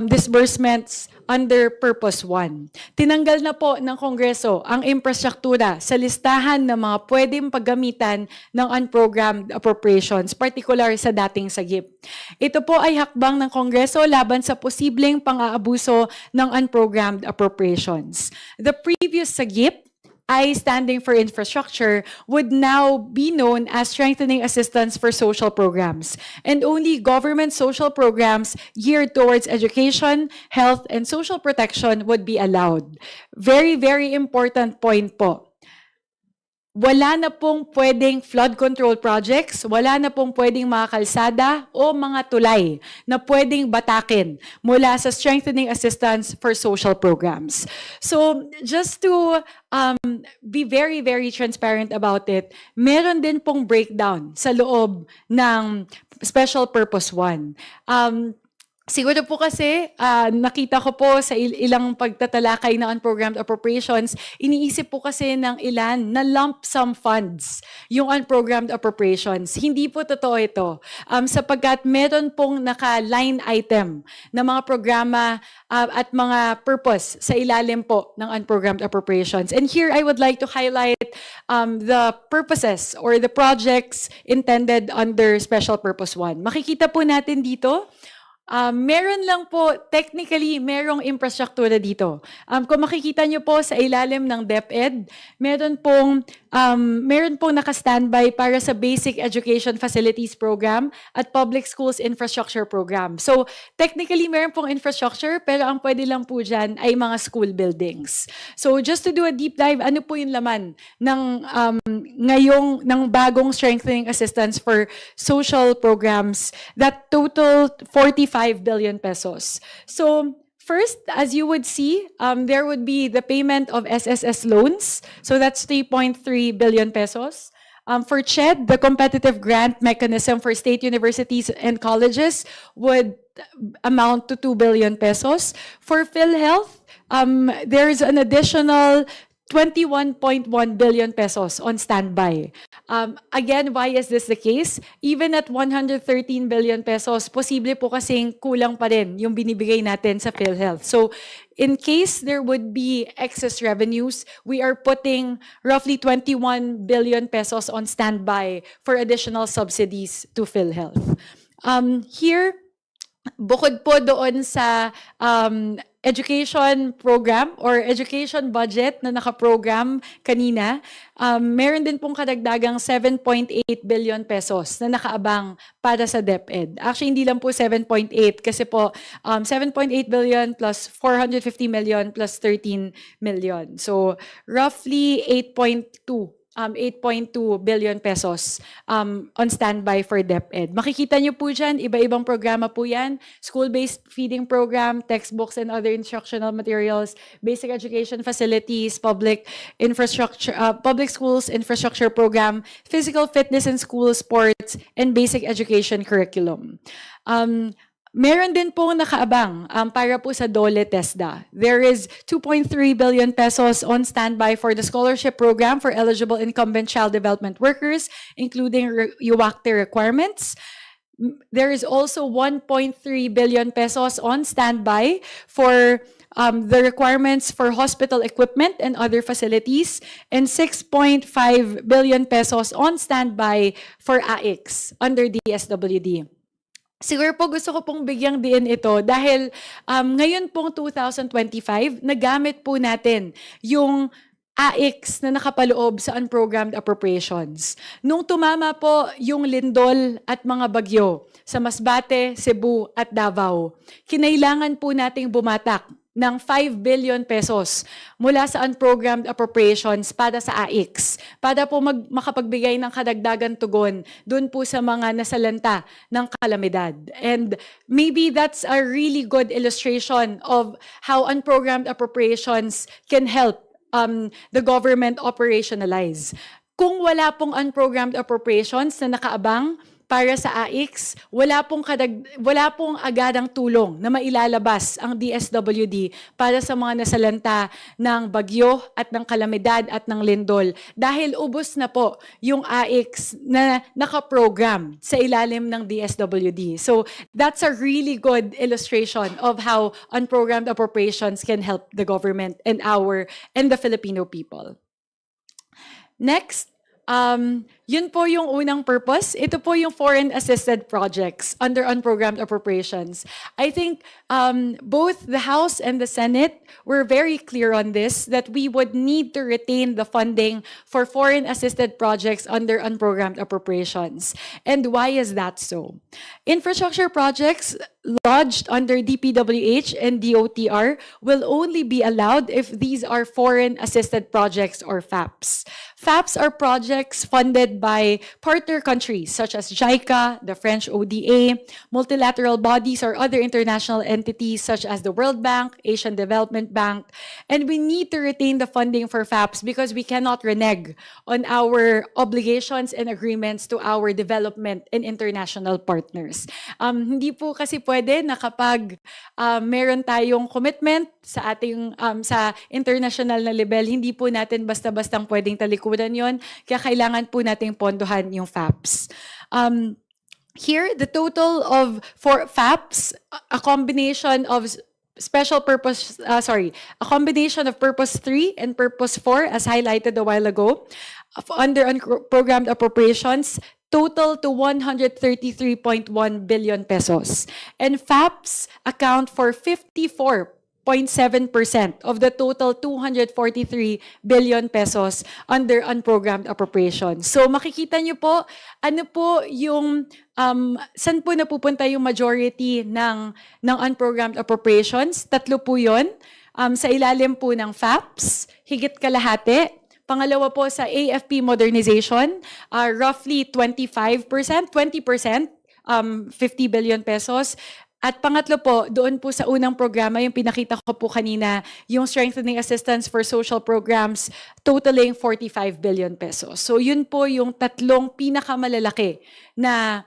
disbursements under Purpose 1. Tinanggal na po ng Kongreso ang infrastruktura sa listahan ng mga pwedeng paggamitan ng unprogrammed appropriations, particular sa dating sagip. Ito po ay hakbang ng Kongreso laban sa posibleng pang-aabuso ng unprogrammed appropriations. The previous sagip, I standing for infrastructure, would now be known as Strengthening Assistance for Social Programs, and only government social programs geared towards education, health, and social protection would be allowed. Very, very important point po. Wala na pong pwedeng flood control projects, wala na pong pwedeng mga kalsada o mga tulay na pwedeng batakin mula sa Strengthening Assistance for Social Programs. So just to be very, very transparent about it, meron din pong breakdown sa loob ng Special Purpose 1. Siguro po kasi, nakita ko po sa ilang pagtatalakay na unprogrammed appropriations, iniisip po kasi ng ilan na lump sum funds yung unprogrammed appropriations. Hindi po totoo ito. Sapagkat meron pong naka-line item na mga programa at mga purpose sa ilalim po ng unprogrammed appropriations. And here I would like to highlight the purposes or the projects intended under Special Purpose 1. Makikita po natin dito, meron lang po, technically, merong infrastruktura dito. Kung makikita nyo po sa ilalim ng DepEd, meron pong naka-standby para sa Basic Education Facilities Program at Public Schools Infrastructure Program. So, technically, meron pong infrastructure, pero ang pwede lang po dyan ay mga school buildings. So, just to do a deep dive, ano po yung laman ng bagong strengthening assistance for social programs that total 45 billion pesos. So, first, as you would see, there would be the payment of SSS loans. So that's 3.3 billion pesos. For CHED, the competitive grant mechanism for state universities and colleges would amount to 2 billion pesos. For PhilHealth, there's an additional 21.1 billion pesos on standby. Again, why is this the case? Even at 113 billion pesos, posible po kasing kulang pa rin yung binibigay natin sa PhilHealth. So, in case there would be excess revenues, we are putting roughly 21 billion pesos on standby for additional subsidies to PhilHealth. Here, bukod po doon sa education program or education budget na nakaprogram kanina, meron din pong kadagdagang 7.8 billion pesos na nakaabang para sa DepEd. Actually, hindi lang po 7.8 kasi po 7.8 billion plus 450 million plus 13 million. So, roughly 8.2 billion pesos on standby for DepEd. Makikita nyo po dyan, iba-ibang programa po yan. School-based feeding program, textbooks and other instructional materials, basic education facilities, public infrastructure, public schools infrastructure program, physical fitness and school sports, and basic education curriculum. Meron din pong nakaabang para po sa DOLE TESDA. There is 2.3 billion pesos on standby for the scholarship program for eligible incumbent child development workers, including UACTE requirements. There is also 1.3 billion pesos on standby for the requirements for hospital equipment and other facilities, and 6.5 billion pesos on standby for AICS under DSWD. Siguro po gusto ko pong bigyang diin ito dahil ngayon pong 2025, nagamit po natin yung AICS na nakapaloob sa unprogrammed appropriations. Nung tumama po yung lindol at mga bagyo sa Masbate, Cebu at Davao, kinailangan po nating bumatak ng 5 billion pesos mula sa unprogrammed appropriations para sa AICS, para po makapagbigay ng kadagdagan tugon dun po sa mga nasalanta ng kalamidad. And maybe that's a really good illustration of how unprogrammed appropriations can help the government operationalize. Kung wala pong unprogrammed appropriations na nakaabang para sa AICS, wala pong agarang tulong na mailalabas ang DSWD para sa mga nasalanta ng bagyo at ng kalamidad at ng lindol dahil ubos na po yung AICS na nakaprogram sa ilalim ng DSWD. So that's a really good illustration of how unprogrammed appropriations can help the government and the Filipino people. Next, yun po yung unang purpose. Ito po yung foreign assisted projects under unprogrammed appropriations. I think both the House and the Senate were very clear on this, that we would need to retain the funding for foreign assisted projects under unprogrammed appropriations. And why is that so? Infrastructure projects lodged under DPWH and DOTR will only be allowed if these are foreign assisted projects or FAPs. FAPs are projects funded supported by partner countries such as JICA, the French ODA, multilateral bodies or other international entities such as the World Bank, Asian Development Bank. And we need to retain the funding for FAPS because we cannot renege on our obligations and agreements to our development and international partners. Hindi po kasi pwede na kapag meron tayong commitment sa ating sa international na level, hindi po natin basta-bastang pwedeng talikuran yon, kaya kailangan po nating pondohan yung FAPS. Here, the total of for FAPS, a combination of special purpose, a combination of Purpose 3 and Purpose 4, as highlighted a while ago, under unprogrammed appropriations, total to 133.1 billion pesos. And FAPS account for 54.7% of the total 243 billion pesos under unprogrammed appropriations. So makikita niyo po, ano po yung, saan po napupunta yung majority ng unprogrammed appropriations? Tatlo po yun. Sa ilalim po ng FAPS, higit kalahati. Pangalawa po sa AFP modernization, roughly 20%, 50 billion pesos. At pangatlo po, doon po sa unang programa, yung pinakita ko po kanina, yung strengthening assistance for social programs, totaling 45 billion pesos. So yun po yung tatlong pinakamalalaki na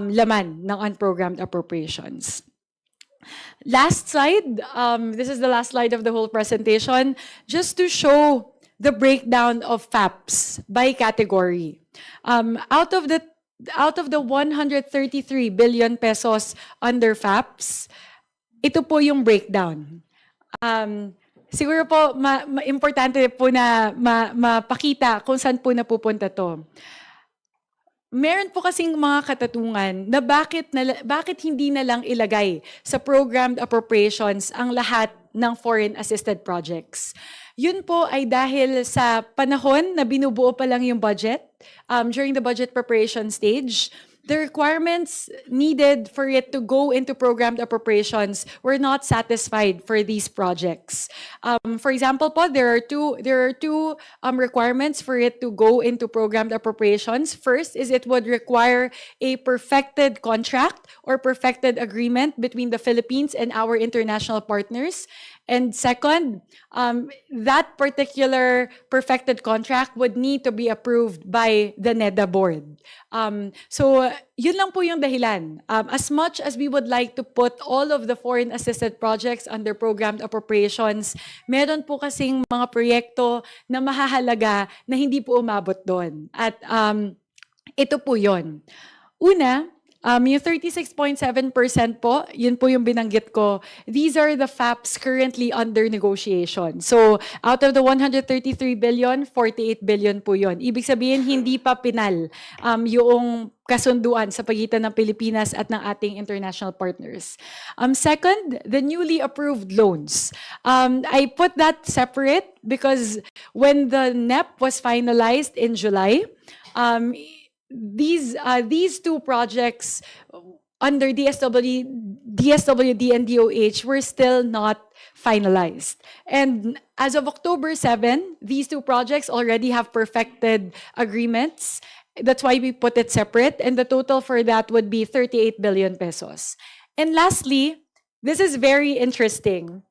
laman ng unprogrammed appropriations. Last slide, this is the last slide of the whole presentation, just to show the breakdown of FAPS by category. Out of the 133 billion pesos under FAPS, ito po yung breakdown. Siguro po, importante po na mapakita kung saan po napupunta to. Meron po kasing mga katatungan na bakit hindi na lang ilagay sa programmed appropriations ang lahat ng foreign assisted projects. Yun po ay dahil sa panahon na binubuo pa lang yung budget, during the budget preparation stage, the requirements needed for it to go into programmed appropriations were not satisfied for these projects. For example po, there are two requirements for it to go into programmed appropriations. First is it would require a perfected contract or perfected agreement between the Philippines and our international partners. And second, that particular perfected contract would need to be approved by the NEDA board. So yun lang po yung dahilan. As much as we would like to put all of the foreign assisted projects under programmed appropriations, meron po kasing mga proyekto na mahahalaga na hindi po umabot doon. At ito po yun. Una, yung 36.7% po, yun po yung binanggit ko. These are the FAPs currently under negotiation. So, out of the 133 billion, 48 billion po yun. Ibig sabihin, hindi pa pinal yung kasunduan sa pagitan ng Pilipinas at ng ating international partners. Second, the newly approved loans. I put that separate because when the NEP was finalized in July, these two projects under DSWD and DOH were still not finalized. And as of October 7, these two projects already have perfected agreements. That's why we put it separate, and the total for that would be 38 billion pesos. And lastly, this is very interesting.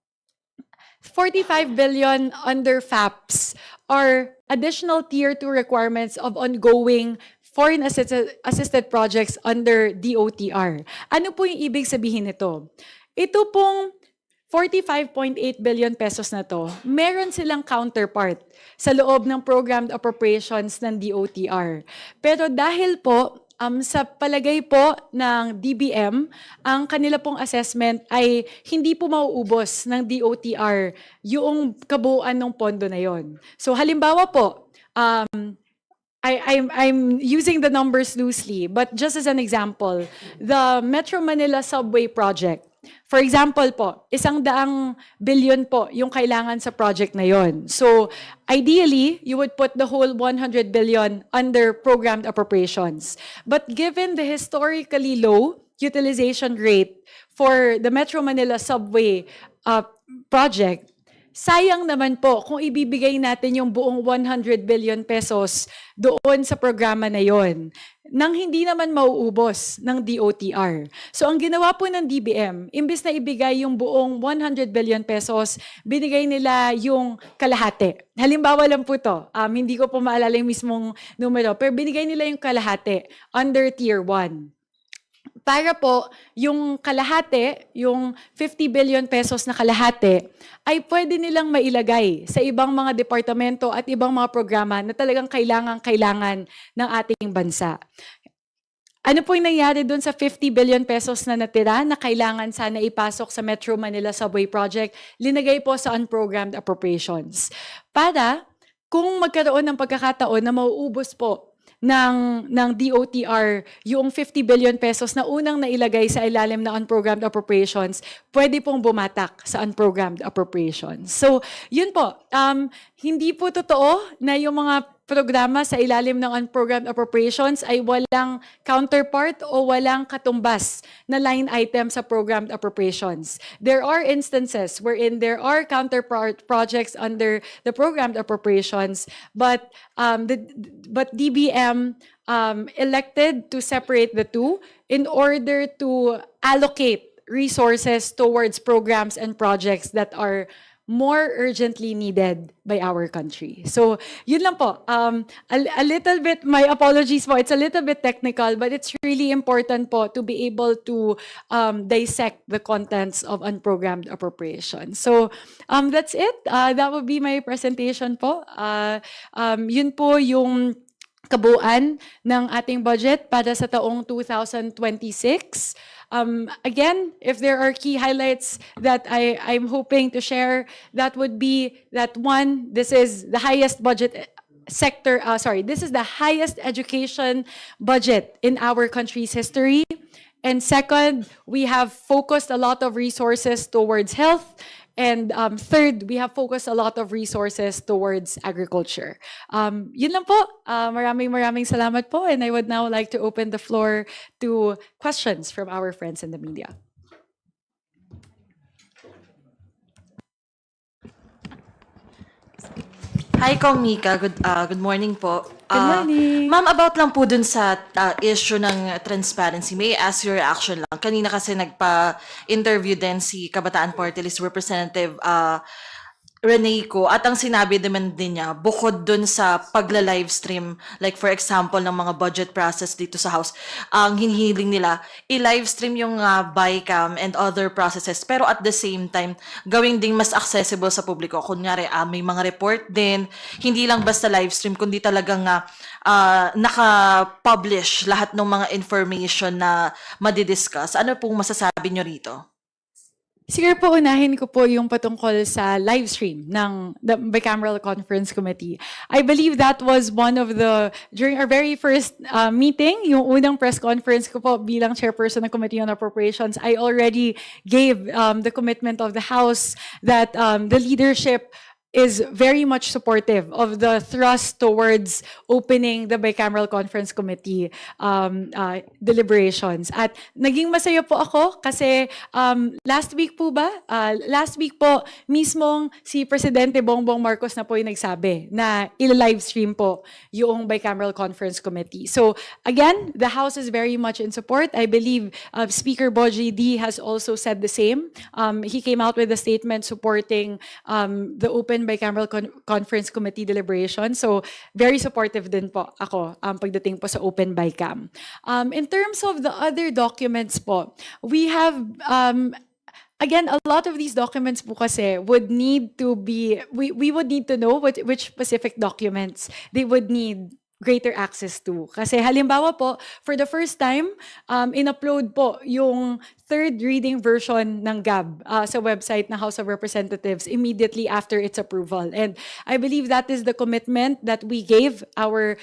45 billion under FAPS are additional Tier 2 requirements of ongoing foreign assisted projects under DOTR. Ano po yung ibig sabihin nito? Ito pong 45.8 billion pesos na to, meron silang counterpart sa loob ng programmed appropriations ng DOTR. Pero dahil po, sa palagay po ng DBM, ang kanila pong assessment ay hindi po mauubos ng DOTR yung kabuuan ng pondo na yon. So halimbawa po, I'm using the numbers loosely, but just as an example, the Metro Manila Subway Project, for example po, 100 billion po yung kailangan sa project na yon. So ideally, you would put the whole 100 billion under programmed appropriations. But given the historically low utilization rate for the Metro Manila Subway project, sayang naman po kung ibibigay natin yung buong 100 billion pesos doon sa programa na yon nang hindi naman mauubos ng DOTR. So ang ginawa po ng DBM, imbes na ibigay yung buong 100 billion pesos, binigay nila yung kalahati. Halimbawa lang po to, hindi ko po maalala yung mismong numero, pero binigay nila yung kalahati under Tier 1. Para po, yung kalahati, yung 50 billion pesos na kalahati, ay pwede nilang mailagay sa ibang mga departamento at ibang mga programa na talagang kailangan ng ating bansa. Ano po yung nangyari doon sa 50 billion pesos na natira na kailangan sana ipasok sa Metro Manila Subway Project? Linagay po sa unprogrammed appropriations. Para kung magkaroon ng pagkakataon na mauubos po ng DOTR yung 50 billion pesos na unang nailagay sa ilalim na unprogrammed appropriations, pwede pong bumatak sa unprogrammed appropriations. So, yun po. Hindi po totoo na yung mga programa sa ilalim ng unprogrammed appropriations ay walang counterpart o walang katumbas na line item sa programmed appropriations. There are instances wherein there are counterpart projects under the programmed appropriations, but DBM elected to separate the two in order to allocate resources towards programs and projects that are more urgently needed by our country. So, yun lang po. A little bit, my apologies po, it's a little bit technical, but it's really important po to be able to dissect the contents of unprogrammed appropriation. So, that's it. That would be my presentation po. Yun po yung kabuuan ng ating budget para sa taong 2026. Again, if there are key highlights that I'm hoping to share, that would be that one, this is the highest budget sector, this is the highest education budget in our country's history. And second, we have focused a lot of resources towards health. And third, we have focused a lot of resources towards agriculture. Yun lang po. Maraming salamat po. And I would now like to open the floor to questions from our friends in the media. Hi, Kong Mika. Good morning po. Good morning. Ma'am, about lang po dun sa issue ng transparency, may I ask your reaction lang? Kanina kasi nagpa-interview din si Kabataan Party List Representative Rene Ko, at ang sinabi naman din niya, bukod dun sa pagla-livestream, like for example, ng mga budget process dito sa House, ang hinihiling nila, i-livestream yung BICAM and other processes, pero at the same time, gawing ding mas accessible sa publiko. Kunyari, may mga report din, hindi lang basta livestream, kundi talagang naka-publish lahat ng mga information na madidiscuss. Ano pong masasabi nyo rito? Siguro po unahin ko po yung patungkol sa live stream ng the Bicameral Conference Committee. I believe that was one of the, during our very first meeting, yung unang press conference ko po bilang chairperson ng Committee on Appropriations, I already gave the commitment of the House that the leadership is very much supportive of the thrust towards opening the Bicameral Conference Committee deliberations. At naging masaya po ako kasi last week po mismong si Presidente Bongbong Marcos na po yung nagsabi na il-livestream po yung Bicameral Conference Committee. So again, the House is very much in support. I believe Speaker Boji D has also said the same. He came out with a statement supporting the open Bicameral Conference Committee deliberation. So, very supportive din po ako pagdating po sa Open BICAM. In terms of the other documents po, we have, again, a lot of these documents po kasi would need to be, we would need to know which specific documents they would need greater access to. Kasi halimbawa po, for the first time, in-upload po yung third reading version ng GAB sa website ng House of Representatives immediately after its approval. And I believe that is the commitment that we gave our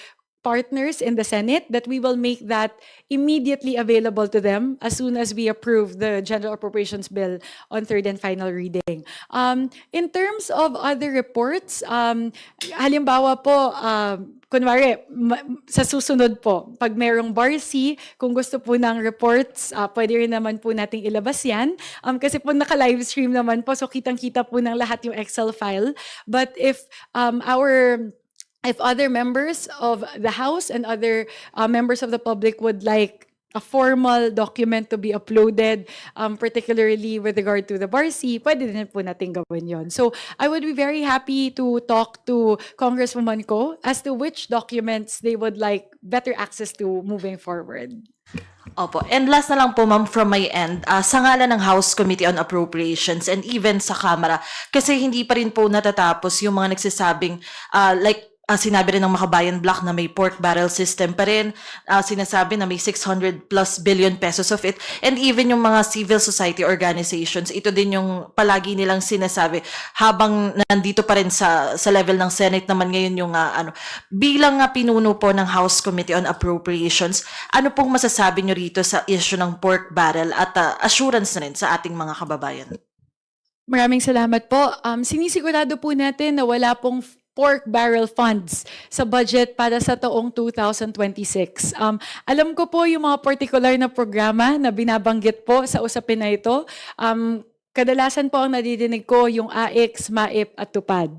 partners in the Senate that we will make that immediately available to them as soon as we approve the General Appropriations Bill on third and final reading. In terms of other reports, halimbawa po, kunwari, sa susunod po, pag merong BARC, kung gusto po ng reports, pwede rin naman po nating ilabas yan. Kasi po naka-live stream naman po, so kitang-kita po ng lahat yung Excel file. But if other members of the House and other members of the public would like a formal document to be uploaded, particularly with regard to the BARC, pwede din po natin gawin yon. So I would be very happy to talk to Congresswoman Ko as to which documents they would like better access to moving forward. Opo. And last na lang po, ma'am, from my end, sa ngalan ng House Committee on Appropriations and even sa Kamara, kasi hindi pa rin po natatapos yung mga nagsasabing, sinabi rin ng Makabayan Block na may pork barrel system pa rin, sinasabi na may 600 plus billion pesos of it, and even yung mga civil society organizations, ito din yung palagi nilang sinasabi habang nandito pa rin sa level ng Senate naman ngayon yung bilang pinuno po ng House Committee on Appropriations, ano pong masasabi nyo rito sa issue ng pork barrel at assurance na rin sa ating mga kababayan? Maraming salamat po. Sinisigurado po natin na wala pong pork barrel funds sa budget para sa taong 2026. Alam ko po yung mga particular na programa na binabanggit po sa usapin na ito. Kadalasan po ang nadidinig ko yung AIX, MAIP at TUPAD.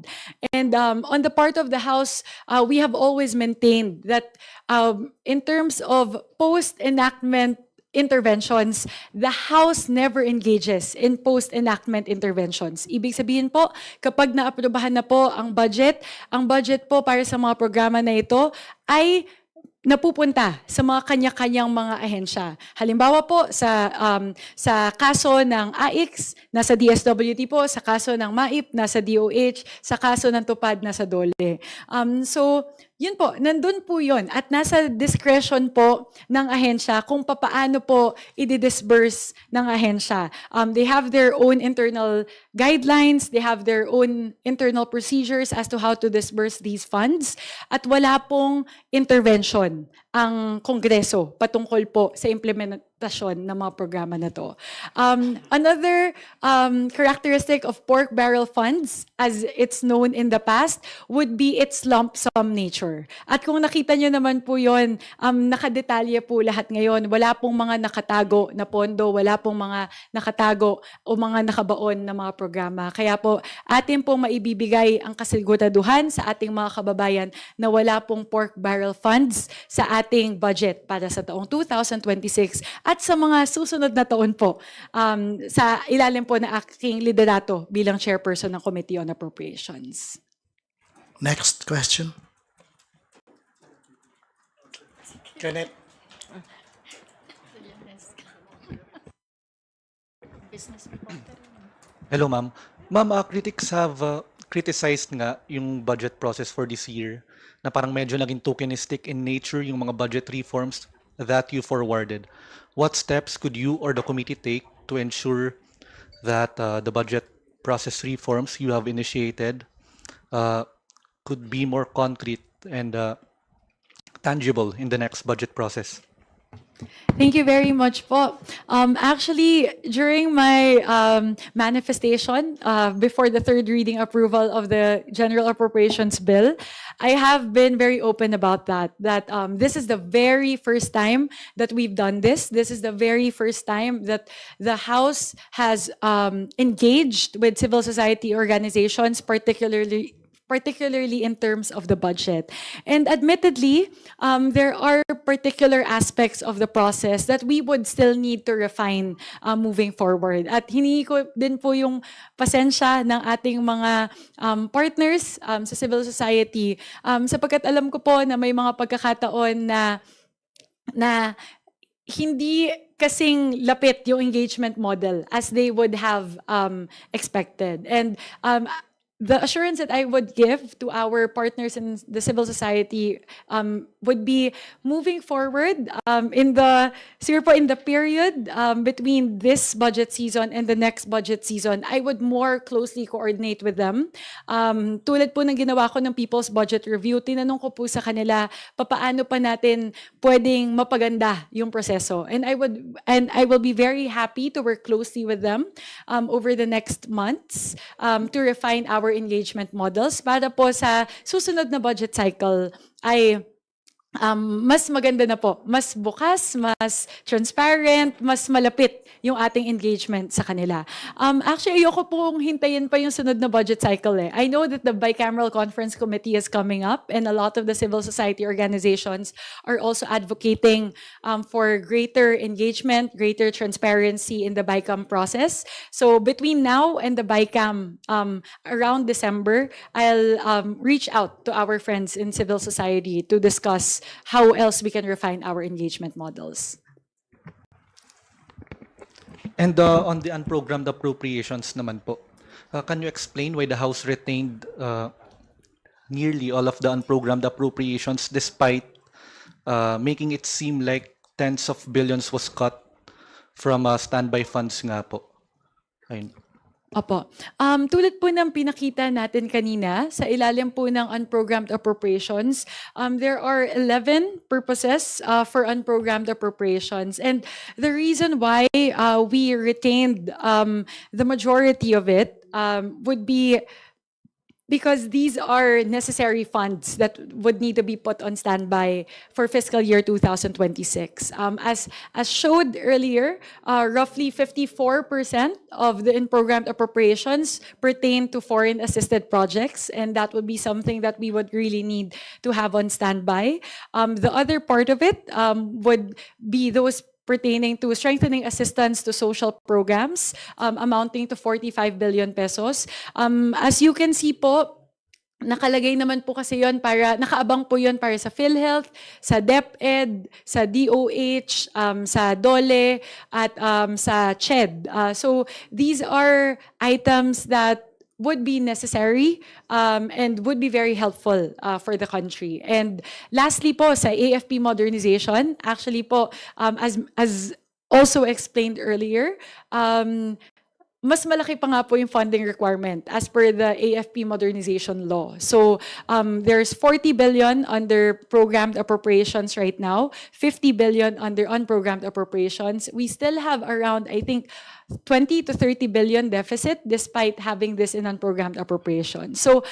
And on the part of the House, we have always maintained that in terms of post-enactment interventions, the House never engages in post-enactment interventions. Ibig sabihin po, kapag naaprubahan na po ang budget po para sa mga programa na ito ay napupunta sa mga kanya-kanyang mga ahensya. Halimbawa po, sa kaso ng AIX, nasa DSWT po, sa kaso ng MAIP, nasa DOH, sa kaso ng TUPAD, nasa DOLE. So, yun po, nandun po yun. At nasa discretion po ng ahensya kung papaano po i-disburse ng ahensya. They have their own internal guidelines, they have their own internal procedures as to how to disburse these funds. At wala pong intervention ang Kongreso patungkol po sa implementasyon ng mga programa na to. Another characteristic of pork barrel funds, as it's known in the past, would be its lump sum nature. At kung nakita nyo naman po yun, nakadetalye po lahat ngayon. Wala pong mga nakatago na pondo, wala pong mga nakatago o mga nakabaon na mga programa. Kaya po, atin pong maibibigay ang kasiguraduhan sa ating mga kababayan na wala pong pork barrel funds sa ating budget para sa taong 2026 at sa mga susunod na taon po sa ilalim po na aking liderato bilang chairperson ng Committee on Appropriations. Next question. Janet. Hello, ma'am. Ma'am, critics have criticized nga yung budget process for this year na parang medyo naging tokenistic in nature yung mga budget reforms that you forwarded. What steps could you or the committee take to ensure that the budget process reforms you have initiated could be more concrete and tangible in the next budget process? Thank you very much po. Actually, during my manifestation before the third reading approval of the General Appropriations Bill, I have been very open about that this is the very first time that we've done this. This is the very first time that the House has engaged with civil society organizations, particularly in terms of the budget. And admittedly, there are particular aspects of the process that we would still need to refine moving forward. At hiningi ko din po yung pasensya ng ating mga partners sa civil society sapagkat alam ko po na may mga pagkakataon na hindi kasing lapit yung engagement model as they would have expected. And the assurance that I would give to our partners in the civil society would be moving forward siguro po in the period between this budget season and the next budget season, I would more closely coordinate with them. Tulad po ng ginawa ko ng People's Budget Review, tinanong ko po sa kanila, papaano pa natin pwedeng mapaganda yung proseso. And I will be very happy to work closely with them over the next months to refine our engagement models para po sa susunod na budget cycle ay mas maganda na po, mas bukas, mas transparent, mas malapit yung ating engagement sa kanila. Actually, ayoko pong hintayin pa yung sunod na budget cycle eh. I know that the Bicameral Conference Committee is coming up and a lot of the civil society organizations are also advocating for greater engagement, greater transparency in the BICAM process. So between now and the BICAM, around December, I'll reach out to our friends in civil society to discuss how else we can refine our engagement models. And on the unprogrammed appropriations naman po, can you explain why the House retained nearly all of the unprogrammed appropriations despite making it seem like tens of billions was cut from standby funds nga po? Ayun. Opo. Tulad po ng pinakita natin kanina, sa ilalim po ng unprogrammed appropriations, there are 11 purposes for unprogrammed appropriations. And the reason why we retained the majority of it would be because these are necessary funds that would need to be put on standby for fiscal year 2026. As showed earlier, roughly 54% of the in-programmed appropriations pertain to foreign assisted projects, and that would be something that we would really need to have on standby. The other part of it would be those pertaining to strengthening assistance to social programs amounting to 45 billion pesos. As you can see po, nakalagay naman po kasi yon para, nakaabang po yon para sa PhilHealth, sa DepEd, sa DOH, sa DOLE, at sa CHED. So these are items that would be necessary and would be very helpful for the country. And lastly po, sa AFP modernization, actually po, as also explained earlier, mas malaki pa nga po yung funding requirement as per the AFP modernization law. So there's 40 billion under programmed appropriations right now, 50 billion under unprogrammed appropriations. We still have around, I think, 20 to 30 billion deficit despite having this in unprogrammed appropriations. So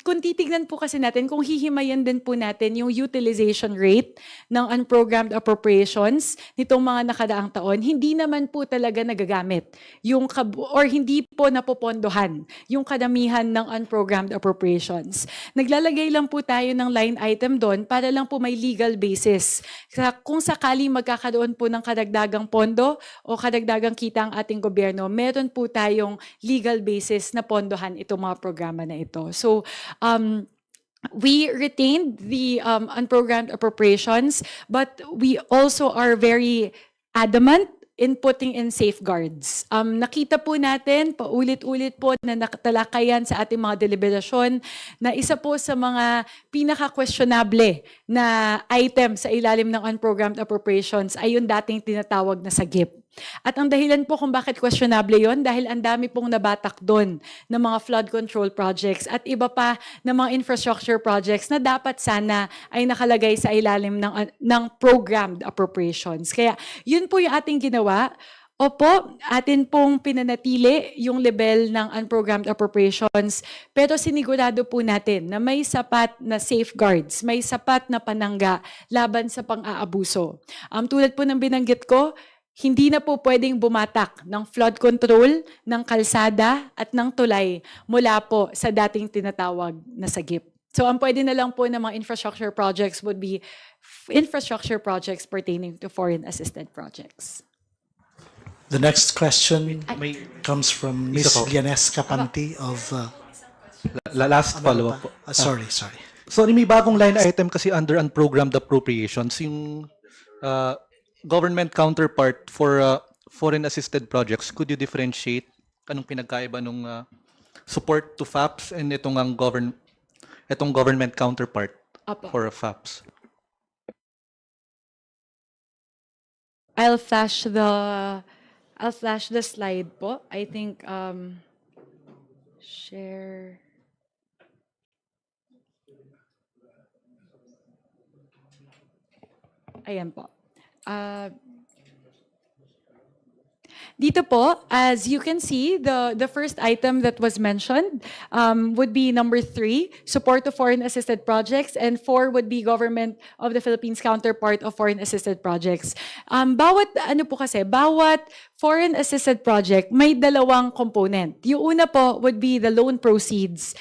kung titignan po kasi natin, kung hihimayan din po natin yung utilization rate ng unprogrammed appropriations nitong mga nakadaang taon, hindi naman po talaga nagagamit yung or hindi po napopondohan yung kadamihan ng unprogrammed appropriations. Naglalagay lang po tayo ng line item doon para lang po may legal basis. Kung sakali magkakaroon po ng kadagdagang pondo o kadagdagang kita ang ating gobyerno, meron po tayong legal basis na pondohan itong mga programa na ito. So, we retained the unprogrammed appropriations, but we also are very adamant in putting in safeguards. Nakita po natin, paulit-ulit po na nakatalakayan sa ating mga deliberasyon na isa po sa mga pinaka-questionable na item sa ilalim ng unprogrammed appropriations ay yung dating tinatawag na sagip. At ang dahilan po kung bakit questionable yon dahil ang dami pong nabatak doon ng mga flood control projects at iba pa ng mga infrastructure projects na dapat sana ay nakalagay sa ilalim ng programmed appropriations. Kaya yun po yung ating ginawa. Opo, atin pong pinanatili yung level ng unprogrammed appropriations, pero sinigurado po natin na may sapat na safeguards, may sapat na panangga laban sa pang-aabuso. Tulad po ng binanggit ko, hindi na po pwedeng bumatak ng flood control, ng kalsada at ng tulay mula po sa dating tinatawag na sagip. So ang pwede na lang po ng mga infrastructure projects would be infrastructure projects pertaining to foreign assisted projects. The next question May comes from Isa Ms. po. Lianes Capanti of... last follow-up po. sorry. Sorry, may bagong line item kasi under unprogrammed appropriations, yung government counterpart for foreign assisted projects. Could you differentiate anong pinagkaiba nung support to FAPS and itong government counterpart Apo. for FAPS. I'll flash the slide po. I think share. Ayan po. Dito po, as you can see, the first item that was mentioned would be number 3, support to foreign-assisted projects, and 4 would be Government of the Philippines counterpart of foreign-assisted projects. Bawat foreign-assisted project may dalawang component. Yung una po would be the loan proceeds.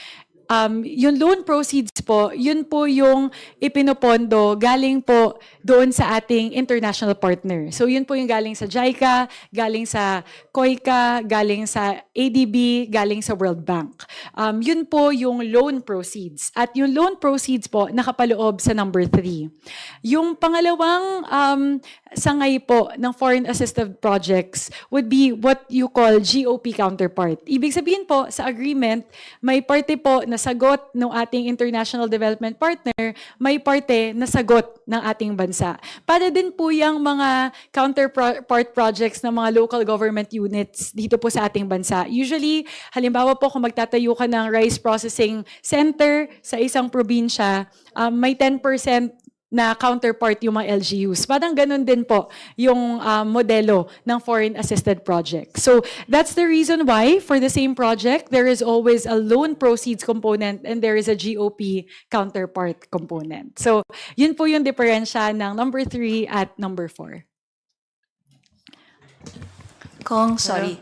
Yung loan proceeds po, yun po yung ipinopondo galing po doon sa ating international partner. So yun po yung galing sa JICA, galing sa COICA, galing sa ADB, galing sa World Bank. Yun po yung loan proceeds. At yung loan proceeds po nakapaloob sa number 3. Yung pangalawang sangay po ng foreign assisted projects would be what you call GOP counterpart. Ibig sabihin po, sa agreement, may parte po na sagot ng ating international development partner, may parte na sagot ng ating bansa. Para din po yung mga counterpart projects ng mga local government units dito po sa ating bansa. Usually, halimbawa po kung magtatayo ka ng rice processing center sa isang probinsya, may 10% na counterpart yung mga LGUs. Parang ganun din po yung modelo ng foreign assisted project. So that's the reason why for the same project, there is always a loan proceeds component and there is a GOP counterpart component. So yun po yung diferensya ng number 3 at number 4. Kong, sorry.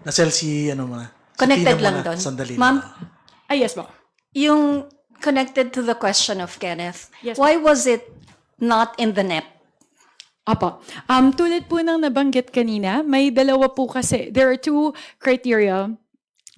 Nasel si ano muna. Connected Tina lang muna. doon. Sandali Ma'am, lang. Yes po. yung connected to the question of Kenneth, Yes, why was it not in the NEP? Apo. Tulad po ng nabanggit kanina, may dalawa po kasi, there are 2 criteria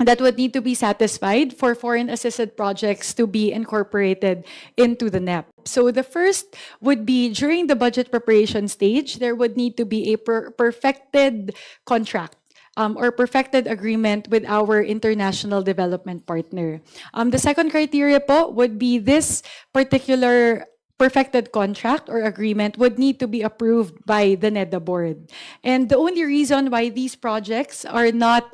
that would need to be satisfied for foreign assisted projects to be incorporated into the NEP. So the first would be during the budget preparation stage, there would need to be a perfected contract or perfected agreement with our international development partner. The second criteria po would be this particular perfected contract or agreement would need to be approved by the NEDA board. And the only reason why these projects are not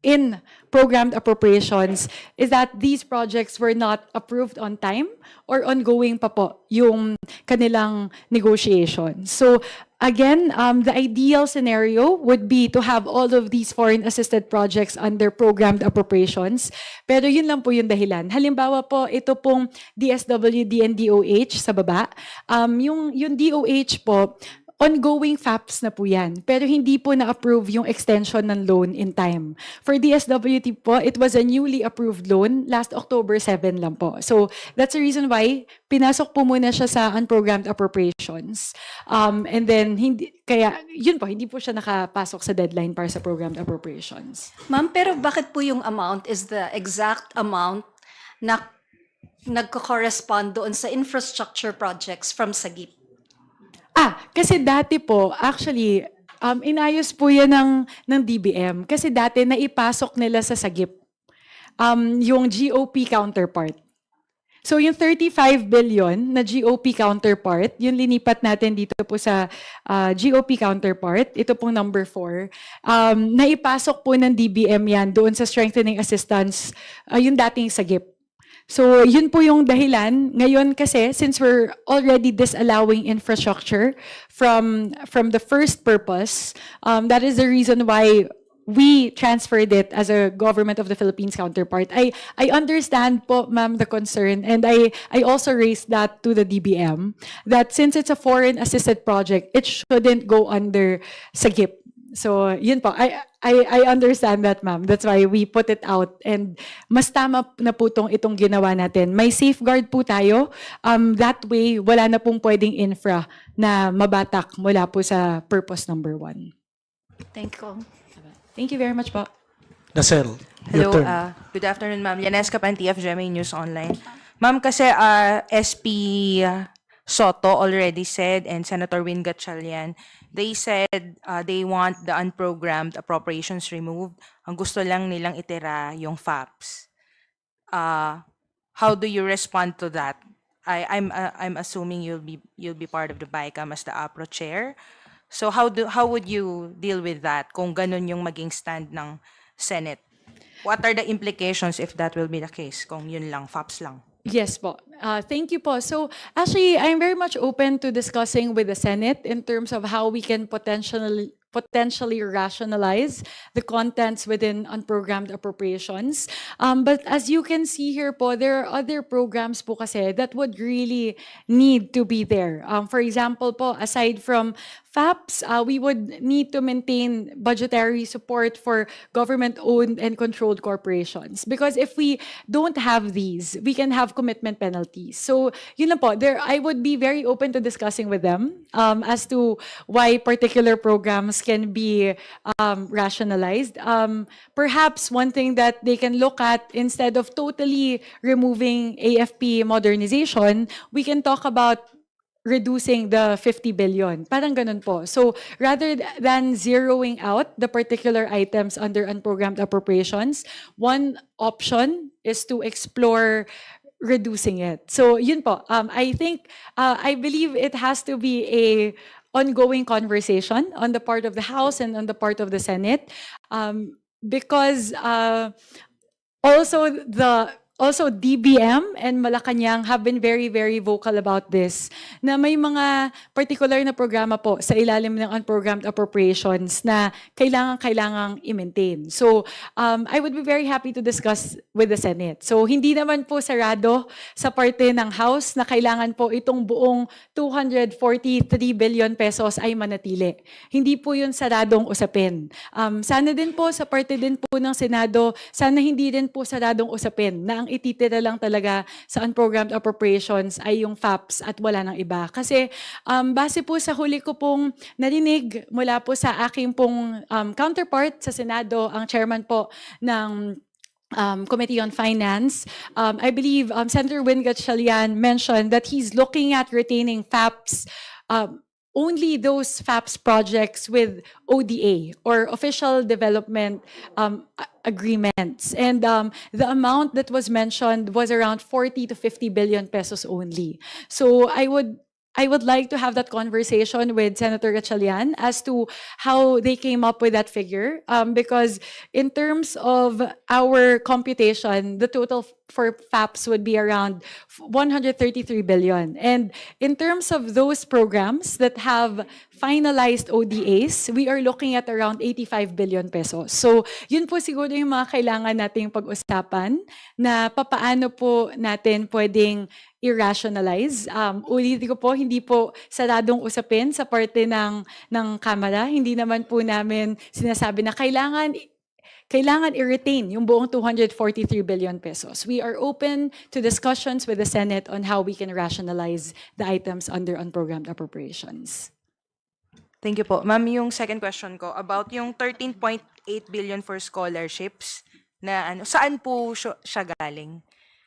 in programmed appropriations is that these projects were not approved on time or ongoing pa po yung kanilang negotiation. So again, the ideal scenario would be to have all of these foreign assisted projects under programmed appropriations. Pero yun lang po yung dahilan. Halimbawa po, ito pong DSWD and DOH sa baba. Yung DOH po, ongoing FAPS na po yan. Pero hindi po na-approve yung extension ng loan in time. For DSWT po, it was a newly approved loan last October 7 lang po. So that's the reason why pinasok po muna siya sa unprogrammed appropriations. And then, yun po, hindi po siya nakapasok sa deadline para sa programmed appropriations. Ma'am, pero bakit po yung amount is the exact amount na nagko-correspond doon sa infrastructure projects from SAGIP? Kasi dati po, actually, inayos po yan ng DBM. Kasi dati naipasok nila sa SAGIP yung GOP counterpart. So yung 35 billion na GOP counterpart, yung linipat natin dito po sa GOP counterpart, ito pong number 4, naipasok po ng DBM yan doon sa strengthening assistance, yung dating SAGIP. So, yun po yung dahilan. Ngayon kasi, since we're already disallowing infrastructure from the first purpose, that is the reason why we transferred it as a Government of the Philippines counterpart. I understand po, ma'am, the concern, and I also raised that to the DBM, that since it's a foreign-assisted project, it shouldn't go under SAGIP. So, yun po. I understand that, ma'am. That's why we put it out. And mas tama na po itong ginawa natin. May safeguard po tayo. That way, wala na pong pwedeng infra na mabatak mula po sa purpose number 1. Thank you. Thank you very much po. Nasel, your Hello, turn. good afternoon, ma'am. Yanes Kapanti of GMA News Online. Ma'am, kasi SP Soto already said and Senator Win Gatchalian, they said they want the unprogrammed appropriations removed. Ang gusto lang nilang itira yung FAPs. How do you respond to that? I'm assuming you'll be part of the BICAM as the APRO chair. So how would you deal with that kung ganun yung maging stand ng Senate? What are the implications if that will be the case kung yun lang, FAPs lang? Yes po. Thank you po. So actually, I'm very much open to discussing with the Senate in terms of how we can potentially rationalize the contents within unprogrammed appropriations. But as you can see here po, there are other programs po kasi that would really need to be there. For example po, aside from FAPs, we would need to maintain budgetary support for government-owned and controlled corporations. Because if we don't have these, we can have commitment penalties. So, yun lang po, I would be very open to discussing with them as to why particular programs can be rationalized. Perhaps one thing that they can look at, instead of totally removing AFP modernization, we can talk about reducing the 50 billion. Parang ganun po. So rather than zeroing out the particular items under unprogrammed appropriations, one option is to explore reducing it. So yun po. I think, I believe it has to be a ongoing conversation on the part of the House and on the part of the Senate, because also DBM and Malacanang have been very, very vocal about this, na may mga particular na programa po sa ilalim ng unprogrammed appropriations na kailangang i-maintain. So, I would be very happy to discuss with the Senate. So, hindi naman po sarado sa parte ng House na kailangan po itong buong 243 billion pesos ay manatili. Hindi po yun saradong usapin. Sana din po sa parte din po ng Senado, sana hindi din po saradong usapin na ang ititira lang talaga sa unprogrammed appropriations ay yung FAPs at wala nang iba. Kasi base po sa huli ko pong narinig mula po sa aking pong counterpart sa Senado, ang chairman po ng Committee on Finance, I believe Senator Win Gatchalian mentioned that he's looking at retaining FAPs, only those FAPs projects with ODA or official development agreements. And the amount that was mentioned was around 40 to 50 billion pesos only. So I would like to have that conversation with Senator Gatchalian as to how they came up with that figure. Because in terms of our computation, the total for FAPs would be around 133 billion. And in terms of those programs that have finalized ODAs, we are looking at around 85 billion pesos. So yun po siguro yung mga kailangan nating pag-usapan na papaano po natin pwedeng i-rationalize. Ulitin ko po, hindi po saradong usapin sa parte ng Kamara. Hindi naman po namin sinasabi na kailangan i-retain yung buong 243 billion pesos. We are open to discussions with the Senate on how we can rationalize the items under unprogrammed appropriations. Thank you po. Ma'am, yung second question ko about yung 13.8 billion for scholarships na saan po siya galing?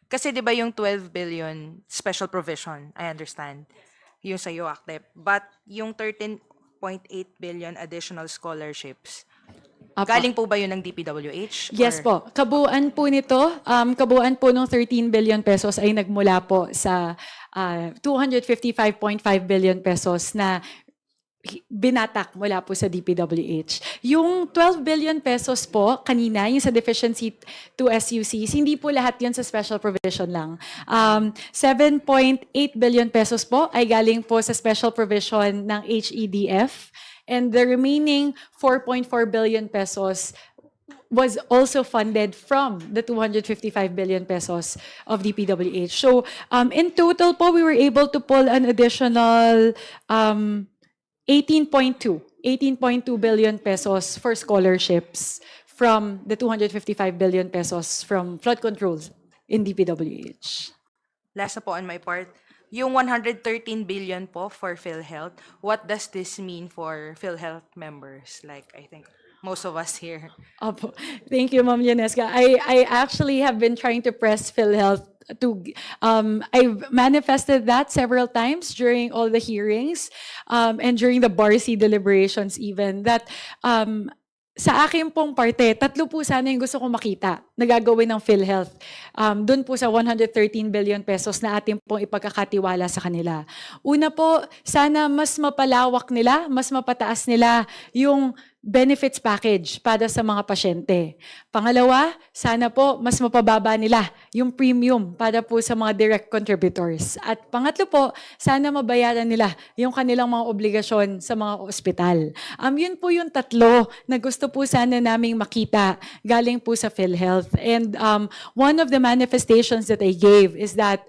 Kasi 'di ba yung 12 billion special provision, I understand, yung sa UACTEP. But yung 13.8 billion additional scholarships, Apa. galing po ba yun ng DPWH? Yes po. Kabuuan po nito, kabuuan po ng 13 billion pesos ay nagmula po sa 255.5 billion pesos na binatak mula po sa DPWH. Yung 12 billion pesos po, kanina, yung sa deficiency to SUCs, hindi po lahat yun sa special provision lang. 7.8 billion pesos po ay galing po sa special provision ng HEDF, and the remaining 4.4 billion pesos was also funded from the 255 billion pesos of DPWH. So, in total po, we were able to pull an additional 18.2 billion pesos for scholarships from the 255 billion pesos from flood controls in DPWH. Last na po on my part, yung 113 billion po for PhilHealth, what does this mean for PhilHealth members? Like, I think, most of us here. Opo. Thank you, Ma'am Yanesca. I actually have been trying to press PhilHealth to, I've manifested that several times during all the hearings, and during the BARC deliberations even, that sa akin pong parte, tatlo po sana yung gusto kong makita na gagawin ng PhilHealth. Doon po sa 113 billion pesos na ating pong ipagkakatiwala sa kanila. Una po, sana mas mapalawak nila, mas mapataas nila yung benefits package para sa mga pasyente. Pangalawa, sana po mas mapababa nila yung premium para po sa mga direct contributors. At pangatlo po, sana mabayaran nila yung kanilang mga obligasyon sa mga ospital. Yun po yung tatlo na gusto po sana naming makita galing po sa PhilHealth. And one of the manifestations that I gave is that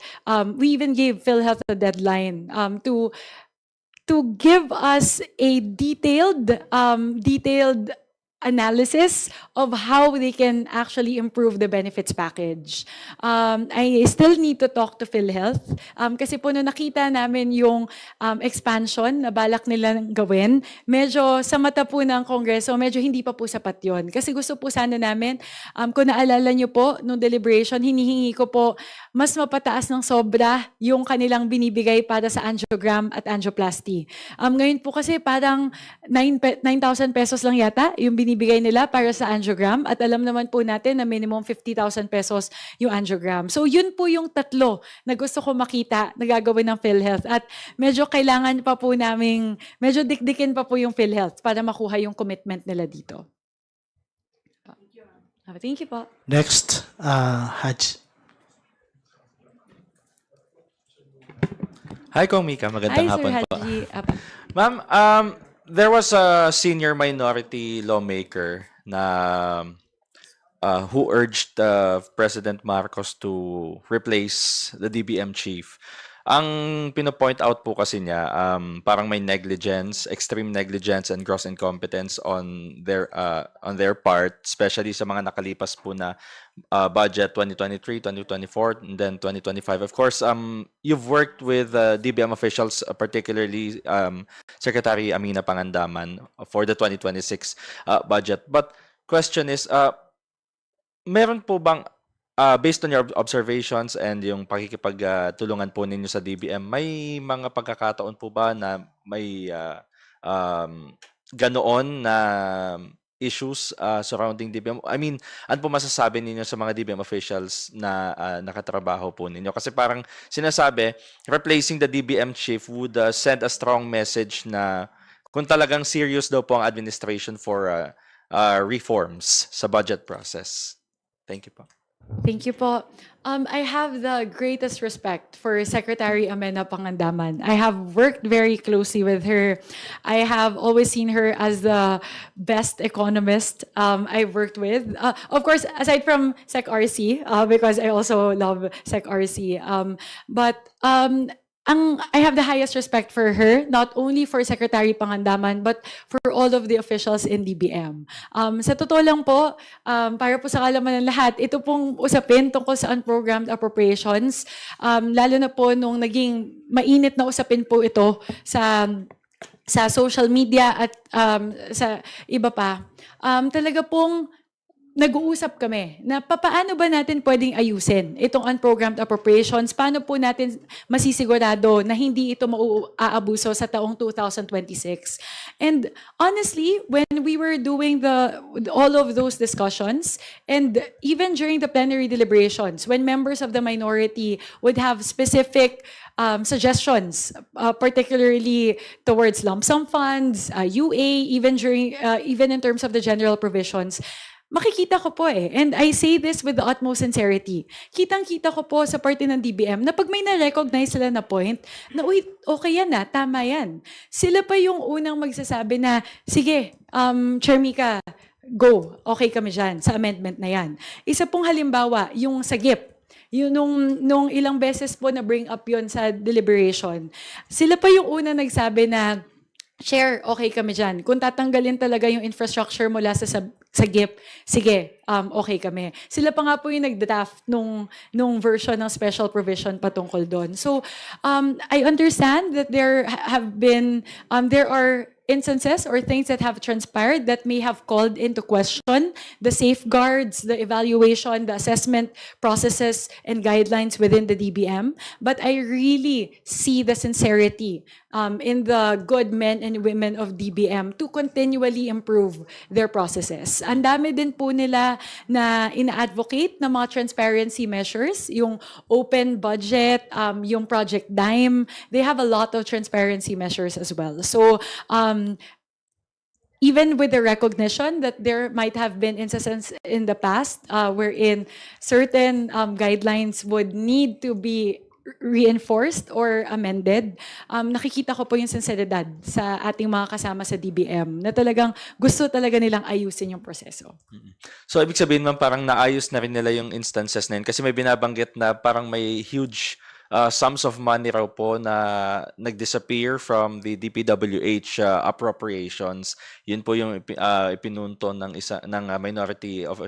we even gave PhilHealth a deadline to give us a detailed analysis of how they can actually improve the benefits package. I still need to talk to PhilHealth kasi po nung nakita namin yung expansion na balak nilang gawin, medyo sa mata po ng Kongreso, medyo hindi pa po sapat yun. Kasi gusto po sana namin, kung naalala nyo po, nung deliberation, hinihingi ko po mas mapataas ng sobra yung kanilang binibigay para sa angiogram at angioplasty. Ngayon po kasi parang 9,000 pesos lang yata yung binibigay nila para sa angiogram at alam naman po natin na minimum 50,000 pesos yung angiogram. So yun po yung tatlo na gusto ko makita na gagawin ng PhilHealth at medyo kailangan pa po naming, medyo dikdikin pa po yung PhilHealth para makuha yung commitment nila dito. Thank you po. Next, Haj. Hi, Kong Mika. Magandang Hi, Sir hapon po. Haji. Ma'am, there was a senior minority lawmaker na who urged President Marcos to replace the DBM chief. Ang pinopoint out po kasi niya, parang may negligence, extreme negligence and gross incompetence on their part, especially sa mga nakalipas po na budget 2023, 2024, and then 2025. Of course, you've worked with DBM officials, particularly Secretary Amina Pangandaman for the 2026 budget. But question is, meron po bang based on your observations and yung pakikipagtulungan po ninyo sa DBM, may mga pagkakataon po ba na may ganoon na issues surrounding DBM? I mean, ano po masasabi ninyo sa mga DBM officials na nakatrabaho po ninyo? Kasi parang sinasabi, replacing the DBM chief would send a strong message na kung talagang serious daw po ang administration for reforms sa budget process. Thank you po. Thank you po. I have the greatest respect for Secretary Amena Pangandaman. I have worked very closely with her. I have always seen her as the best economist I've worked with. Of course, aside from Sec RC, because I also love Sec RC. I have the highest respect for her, not only for Secretary Pangandaman, but for all of the officials in DBM. Sa totoo lang po, para po sa kalaman ng lahat, ito pong usapin tungkol sa unprogrammed appropriations, lalo na po nung naging mainit na usapin po ito sa social media at sa iba pa, talaga pong nag-uusap kami na paano ba natin pwedeng ayusin itong unprogrammed appropriations, paano po natin masisigurado na hindi ito maaabuso sa taong 2026. And honestly, when we were doing all of those discussions, and even during the plenary deliberations, when members of the minority would have specific suggestions, particularly towards lump sum funds, UA, even in terms of the general provisions, makikita ko po and I say this with the utmost sincerity, kitang-kita ko po sa parte ng DBM na pag may na-recognize sila na point, na uy, okay yan tama yan. Sila pa yung unang magsasabi na, sige, Chair Mika, go, okay kami dyan sa amendment na yan. Isa pong halimbawa, yung sa GIP, yung nung ilang beses po na bring up yon sa deliberation, sila pa yung una nagsabi na, Chair, okay kami dyan. Kung tatanggalin talaga yung infrastructure mula sa GIP, sige, okay kami. Sila pa nga po yung nag-draft nung version ng special provision patungkol doon. So, I understand that there are instances or things that have transpired that may have called into question the safeguards, the evaluation, the assessment processes and guidelines within the DBM. But I really see the sincerity in the good men and women of DBM to continually improve their processes. Ang dami din po nila na ina-advocate ng mga transparency measures, yung open budget, yung Project Dime. They have a lot of transparency measures as well. So, even with the recognition that there might have been instances in the past wherein certain guidelines would need to be reinforced or amended, nakikita ko po yung sinseridad sa ating mga kasama sa DBM na talagang gusto talaga nilang ayusin yung proseso. So, ibig sabihin, ma'am, parang naayos na rin nila yung instances na yun kasi may binabanggit na parang may huge sums of money raw po na nag-disappear from the DPWH appropriations. Yun po yung ipinunto ng minority of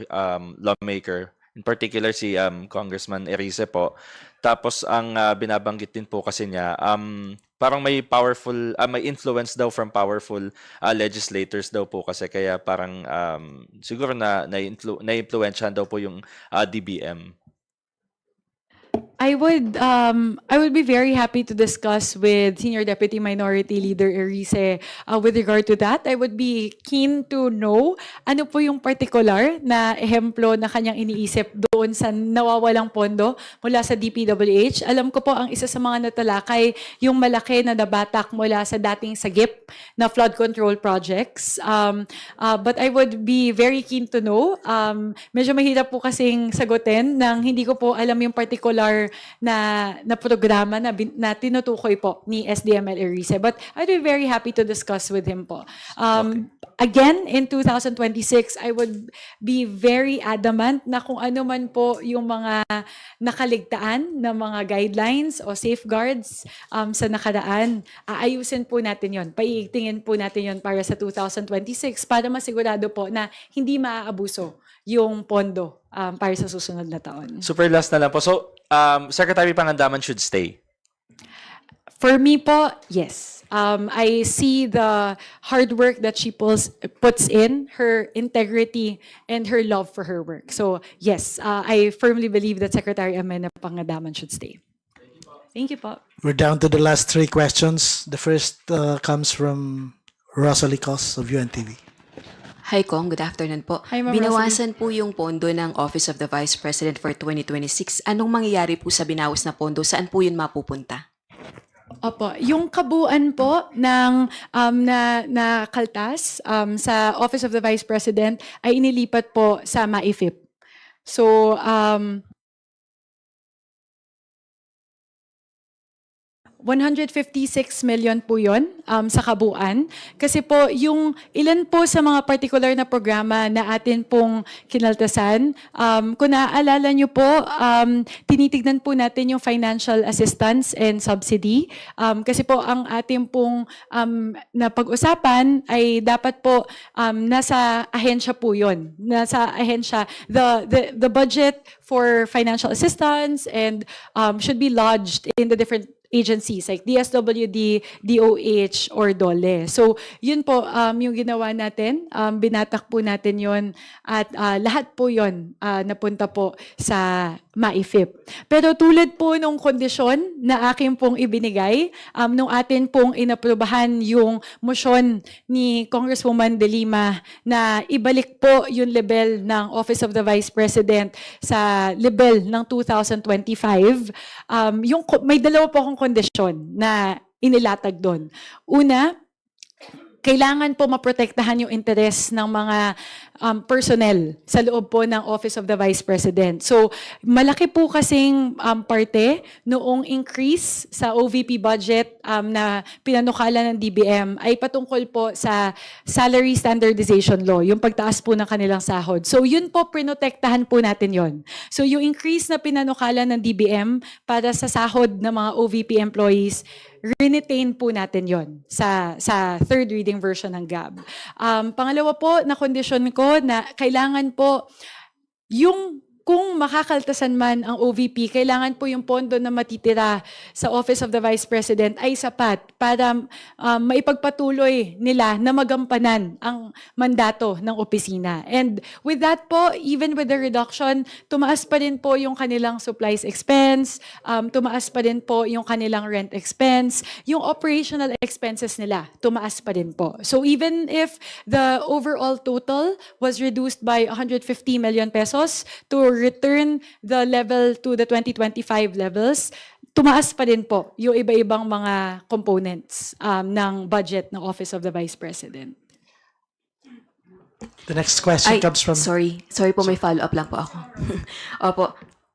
lawmaker, in particular si Congressman Erice po. Tapos ang binabanggit din po kasi niya, parang may may influence daw from powerful legislators daw po kasi kaya parang siguro na-influensyahan daw po yung DBM. I would be very happy to discuss with Senior Deputy Minority Leader Erice with regard to that. I would be keen to know ano po yung particular na ehemplo na kanyang iniisip doon sa nawawalang pondo mula sa DPWH. Alam ko po ang isa sa mga natalakay yung malaki na nabatak mula sa dating sagip na flood control projects. But I would be very keen to know. Medyo mahirap po kasing sagutin nang hindi ko po alam yung particular na programa na tinutukoy po ni SDML Erice. But I'd be very happy to discuss with him po. Again, in 2026, I would be very adamant na kung ano man po yung mga nakaligtaan na mga guidelines o safeguards sa nakaraan, aayusin po natin yon. Paiigtingin po natin yon para sa 2026 para masigurado po na hindi maaabuso yung pondo para sa susunod na taon. Super last na lang po. So, Secretary Pangandaman should stay. For me po, yes. I see the hard work that she puts in, her integrity, and her love for her work. So, yes, I firmly believe that Secretary Amena Pangandaman should stay. Thank you po. We're down to the last three questions. The first comes from Rosalie Cos of UNTV. Hi Kong, good afternoon po. Hi, Ma'am Binawasan po yung pondo ng Office of the Vice President for 2026. Anong mangyayari po sa binawas na pondo? Saan po yun mapupunta? Opo, yung kabuuan po ng na kaltas sa Office of the Vice President ay inilipat po sa MAIFIP. So, 156 million po yun sa kabuuan. Kasi po, yung ilan po sa mga particular na programa na atin pong kinaltasan, kung naaalala nyo po, tinitignan po natin yung financial assistance and subsidy. Kasi po, ang ating pong napag-usapan ay dapat po nasa ahensya po yun. Nasa ahensya. The budget for financial assistance and should be lodged in the different agencies like DSWD, DOH, or DOLE. So, yun po yung ginawa natin. Binatak po natin yun at lahat po yun napunta po sa MAIFIP. Pero tulad po nung kondisyon na akin pong ibinigay, nung atin pong inaprubahan yung motion ni Congresswoman De Lima na ibalik po yung level ng Office of the Vice President sa level ng 2025, may dalawa po akong kondisyon na inilatag doon. Una, kailangan po maprotektahan yung interes ng mga personnel sa loob po ng Office of the Vice President. So, malaki po kasing parte noong increase sa OVP budget na pinanukala ng DBM ay patungkol po sa salary standardization law, yung pagtaas po ng kanilang sahod. So, yun po, prinotektahan po natin yon. So, yung increase na pinanukala ng DBM para sa sahod ng mga OVP employees, retain po natin yon sa third reading version ng GAB. Pangalawa po na kondisyon ko na kailangan po yung kung makakaltasan man ang OVP, kailangan po yung pondo na matitira sa Office of the Vice President ay sapat para maipagpatuloy nila na magampanan ang mandato ng opisina. And with that po, even with the reduction, tumaas pa rin po yung kanilang supplies expense, tumaas pa rin po yung kanilang rent expense, yung operational expenses nila, tumaas pa rin po. So even if the overall total was reduced by 150 million pesos to return the level to the 2025 levels, tumaas pa din po yung iba-ibang mga components ng budget ng Office of the Vice President. The next question comes from... Sorry po, may follow-up lang po ako. Opo,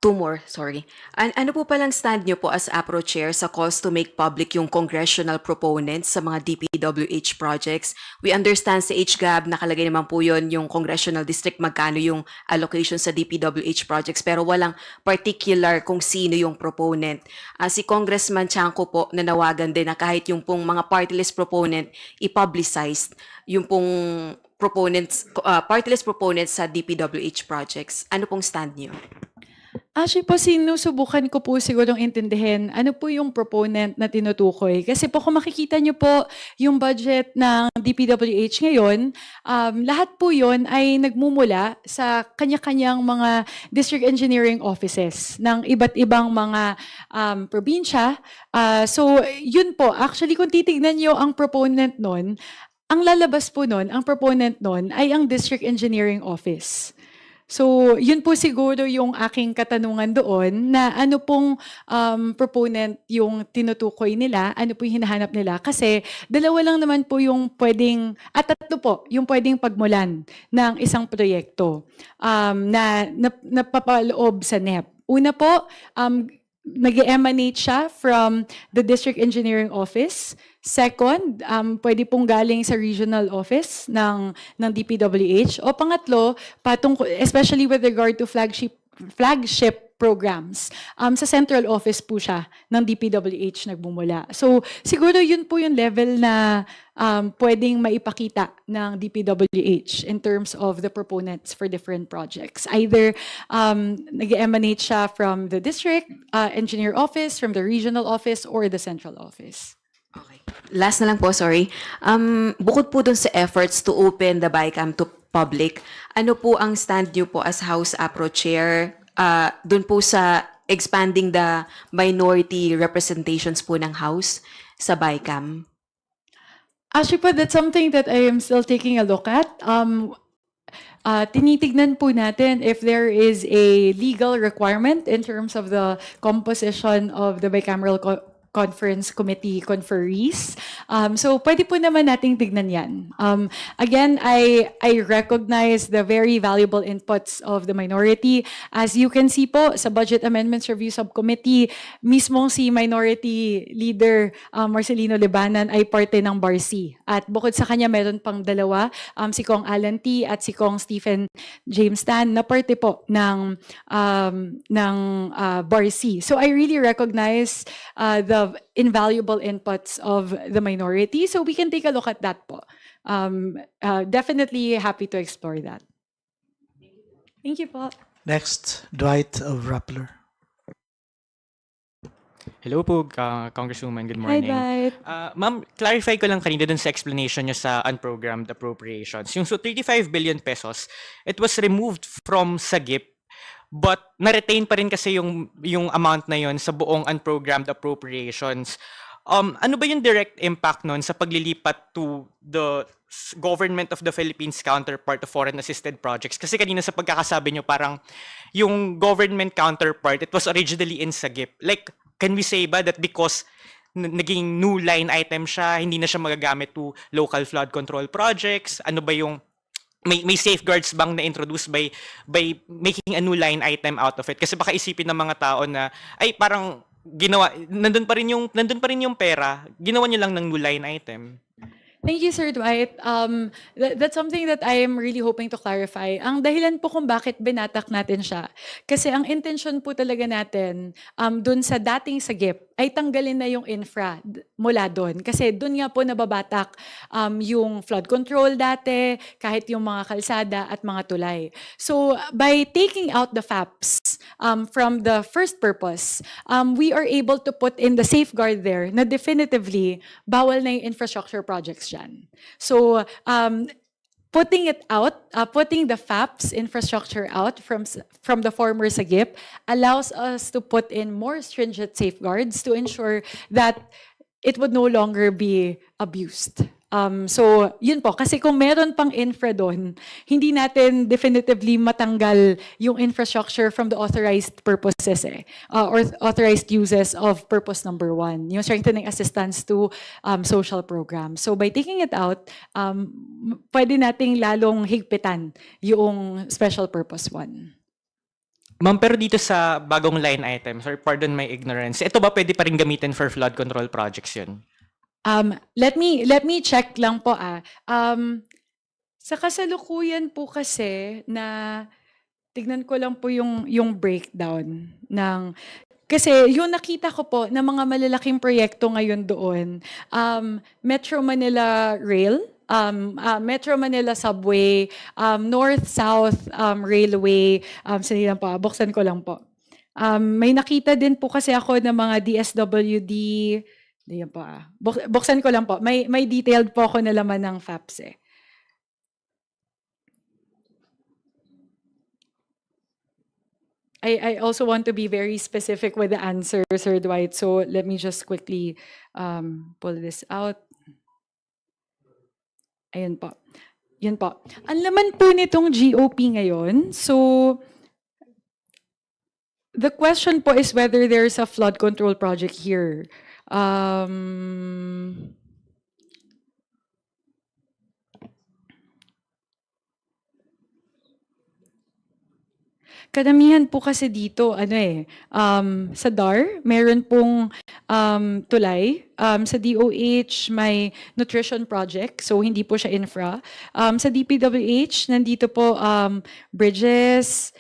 two more, sorry. Ano po palang stand nyo po as APRO Chair sa calls to make public yung congressional proponents sa mga DPWH projects? We understand sa HGAB, nakalagay naman po yun yung congressional district, magkano yung allocation sa DPWH projects, pero walang particular kung sino yung proponent. Si Congressman Chanco po, nanawagan din na kahit yung pong mga party list proponent, i-publicized yung pong proponents, party list proponents sa DPWH projects. Ano pong stand nyo? Actually po, sinusubukan ko po sigurong intindihin ano po yung proponent na tinutukoy. Kasi po kung makikita nyo po yung budget ng DPWH ngayon, lahat po yun ay nagmumula sa kanya-kanyang mga district engineering offices ng iba't ibang mga probinsya. So yun po, actually kung titignan nyo ang proponent nun, ang lalabas po nun, ang proponent nun ay ang district engineering office. So, yun po siguro yung aking katanungan doon na ano pong proponent yung tinutukoy nila, ano po yung hinahanap nila. Kasi dalawa lang naman po yung pwedeng, at tatlo po, yung pwedeng pagmulan ng isang proyekto na napapaloob sa NEP. Una po, nag-emanate siya from the District Engineering Office. Second, pwede pong galing sa regional office ng DPWH. O pangatlo, especially with regard to flagship programs, sa central office po siya ng DPWH nagmumula. So siguro yun po yung level na pwedeng maipakita ng DPWH in terms of the proponents for different projects. Either nag-emanate siya from the district engineer office, from the regional office, or the central office. Okay. Last na lang po, sorry. Bukod po dun sa efforts to open the BICAM to public, ano po ang stand niyo po as House APRO Chair dun po sa expanding the minority representations po ng House sa BICAM? Actually po, that's something that I am still taking a look at. Tinitignan po natin if there is a legal requirement in terms of the composition of the bicameral conference committee conferees. So pwede po naman nating tignan yan. Again, I recognize the very valuable inputs of the minority. As you can see po, sa Budget Amendments Review Subcommittee, mismong si Minority Leader Marcelino Libanan ay parte ng BARC. At bukod sa kanya, meron pang dalawa, si Kong Alan T. at si Kong Stephen James Tan, na parte po ng BARC. So I really recognize the invaluable inputs of the minority. So we can take a look at that po. Definitely happy to explore that. Thank you po. Next, Dwight of Rappler. Hello po, Congresswoman. Good morning. Hi, Dwight. Ma'am, clarify ko lang kanina dun sa explanation nyo sa unprogrammed appropriations. Yung so 35 billion pesos, it was removed from SAGIP, but na-retain pa rin kasi yung amount na yon sa buong unprogrammed appropriations. Ano ba yung direct impact nun sa paglilipat to the government of the Philippines counterpart of foreign assisted projects? Kasi kanina sa pagkakasabi nyo, parang yung government counterpart, it was originally in SAGIP. Like, can we say ba that because naging new line item siya, hindi na siya magagamit to local flood control projects? Ano ba yung may safeguards bang na-introduce by making a new line item out of it? Kasi baka isipin ng mga tao na, ay parang ginawa, nandun pa rin yung pera, ginawa niyo lang ng new line item. Thank you, Sir Dwight. That's something that I am really hoping to clarify. Ang dahilan po kung bakit binatak natin siya, kasi ang intention po talaga natin dun sa dating sagip ay tanggalin na yung infra mula doon. Kasi doon nga po nababatak yung flood control dati, kahit yung mga kalsada at mga tulay. So by taking out the FAPs from the first purpose, we are able to put in the safeguard there na definitively bawal na yung infrastructure projects dyan. So putting it out, putting the FAPs infrastructure out from the former SAGIP allows us to put in more stringent safeguards to ensure that it would no longer be abused. So, yun po. Kasi kung meron pang infra doon, hindi natin definitively matanggal yung infrastructure from the authorized purposes or authorized uses of purpose number 1, yung strengthening assistance to social programs. So, by taking it out, pwede nating lalong higpitan yung special purpose 1. Ma'am, pero dito sa bagong line item, sorry, pardon my ignorance, ito ba pwede pa rin gamitin for flood control projects yun? Let me check lang po sa kasalukuyan po kasi na tignan ko lang po yung breakdown ng kasi yung nakita ko po na mga malalaking proyekto ngayon doon, Metro Manila Rail, Metro Manila Subway, North-South Railway, sandali lang po, buksan ko lang po. May nakita din po kasi ako ng mga DSWD, diyan po buksan ko lang po. May detailed po ako na laman ng FAPs eh. I also want to be very specific with the answer, Sir Dwight. So let me just quickly pull this out. Ayun po. Yun po. Ang laman po nitong GOP ngayon. So the question po is whether there's a flood control project here. Kadamihan po kasi dito, sa DAR, meron pong tulay. Sa DOH, may nutrition project, so hindi po siya infra. Sa DPWH, nandito po bridges,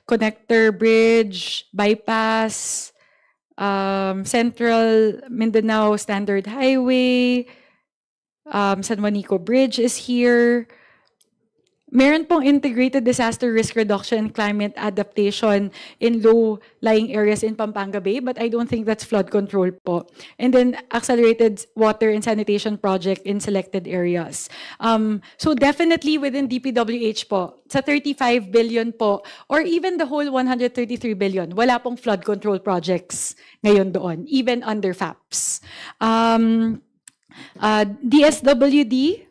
connector bridge, bypass, Central Mindanao Standard Highway, San Juanico Bridge is here. Meron pong integrated disaster risk reduction and climate adaptation in low-lying areas in Pampanga Bay, but I don't think that's flood control po. And then accelerated water and sanitation project in selected areas. So definitely within DPWH po, sa 35 billion po, or even the whole 133 billion, wala pong flood control projects ngayon doon, even under FAPs. DSWD,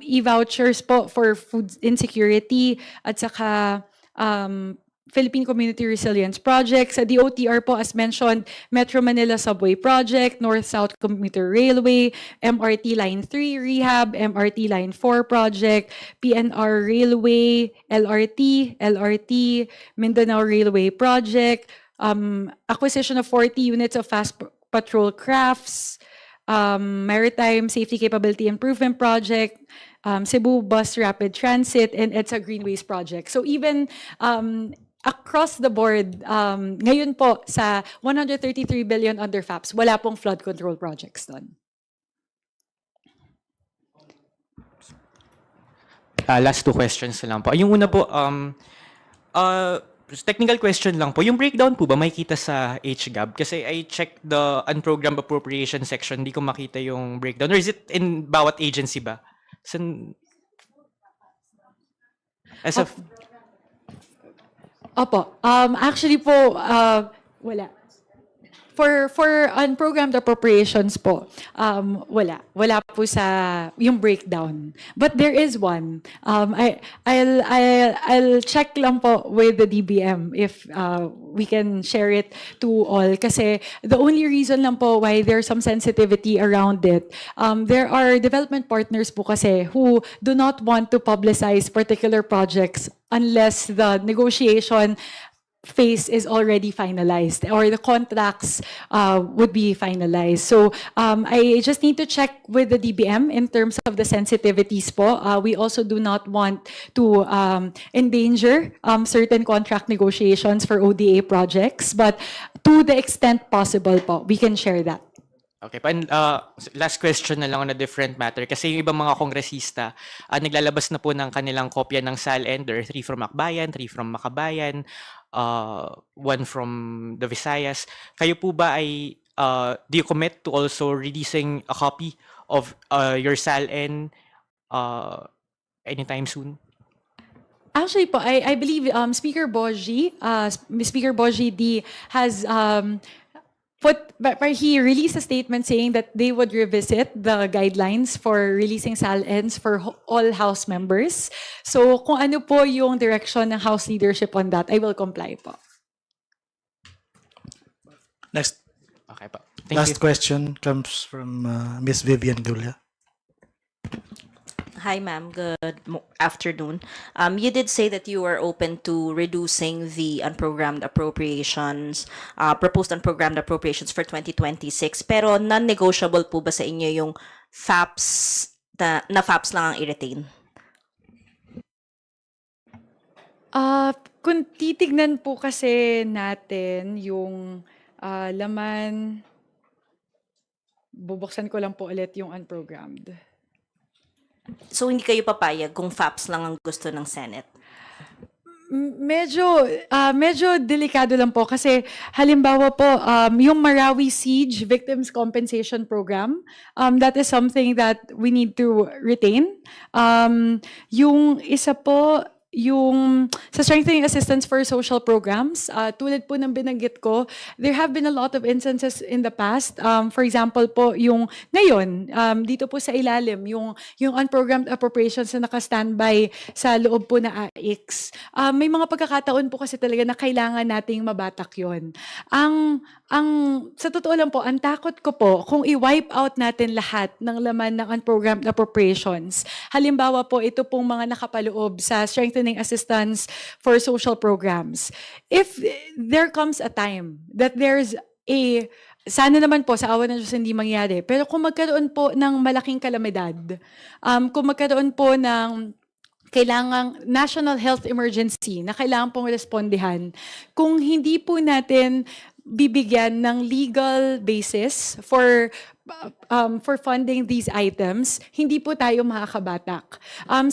e-vouchers po for food insecurity at saka Philippine Community Resilience Project. Sa DOTR po, as mentioned, Metro Manila Subway Project, North-South Commuter Railway, MRT Line 3 Rehab, MRT Line 4 Project, PNR Railway, LRT, Mindanao Railway Project, acquisition of 40 units of fast patrol crafts, Maritime Safety Capability Improvement Project, Cebu Bus Rapid Transit, and EDSA Greenways Project. So even across the board, ngayon po sa 133 billion under FAPs, wala pong flood control projects doon. Last two questions na lang po. Yung una po, technical question lang po. Yung breakdown po ba makikita sa HGAB? Kasi I checked the unprogrammed appropriation section, hindi ko makita yung breakdown. Or is it in bawat agency ba? As of... Opo. Actually po, wala. For unprogrammed appropriations po, wala. Wala po sa yung breakdown. But there is one. I'll check lang po with the DBM if we can share it to all. Kasi the only reason lang po why there's some sensitivity around it, there are development partners po kasi who do not want to publicize particular projects unless the negotiation phase is already finalized, or the contracts would be finalized. So I just need to check with the DBM in terms of the sensitivities po. We also do not want to endanger certain contract negotiations for ODA projects, but to the extent possible po, we can share that. Okay, last question na lang on a different matter. Kasi yung ibang mga kongresista, naglalabas na po ng kanilang kopya ng SALN. There are 3 from Akbayan, 3 from Makabayan, 1 from the Visayas. Kayo po ba ay, do you commit to also releasing a copy of your SALN anytime soon? Actually po, I believe Speaker Boji D has he released a statement saying that they would revisit the guidelines for releasing SALNs for all House members. So kung ano po yung direction ng House leadership on that, I will comply po. Next, Okay po. Thank last you. question comes from Miss Vivian Gulia. Hi, ma'am. Good afternoon. You did say that you are open to reducing the unprogrammed appropriations, proposed unprogrammed appropriations for 2026. Pero non-negotiable po ba sa inyo yung FAPS, na FAPS lang ang i-retain? Kung titignan po kasi natin yung laman, bubuksan ko lang po ulit yung unprogrammed. So, hindi kayo papayag kung FAPS lang ang gusto ng Senate? Medyo delikado lang po kasi halimbawa po yung Marawi Siege Victims Compensation Program, that is something that we need to retain. Yung isa po, yung sa strengthening assistance for social programs, tulad po ng binanggit ko, there have been a lot of instances in the past. For example po, yung ngayon, dito po sa ilalim, yung unprogrammed appropriations na naka-standby sa loob po na AIX. May mga pagkakataon po kasi talaga na kailangan nating mabatak yon. Sa totoo lang po, ang takot ko po, kung i-wipe out natin lahat ng laman ng unprogrammed appropriations, halimbawa po, ito pong mga nakapaloob sa strengthening assistance for social programs. If there comes a time that there's sana naman po sa awa ng Diyos hindi mangyari, pero kung magkaroon po ng malaking kalamidad, kung magkaroon po ng kailangang national health emergency na kailangan pong respondihan, kung hindi po natin bibigyan ng legal basis for funding these items, hindi po tayo makakabatak.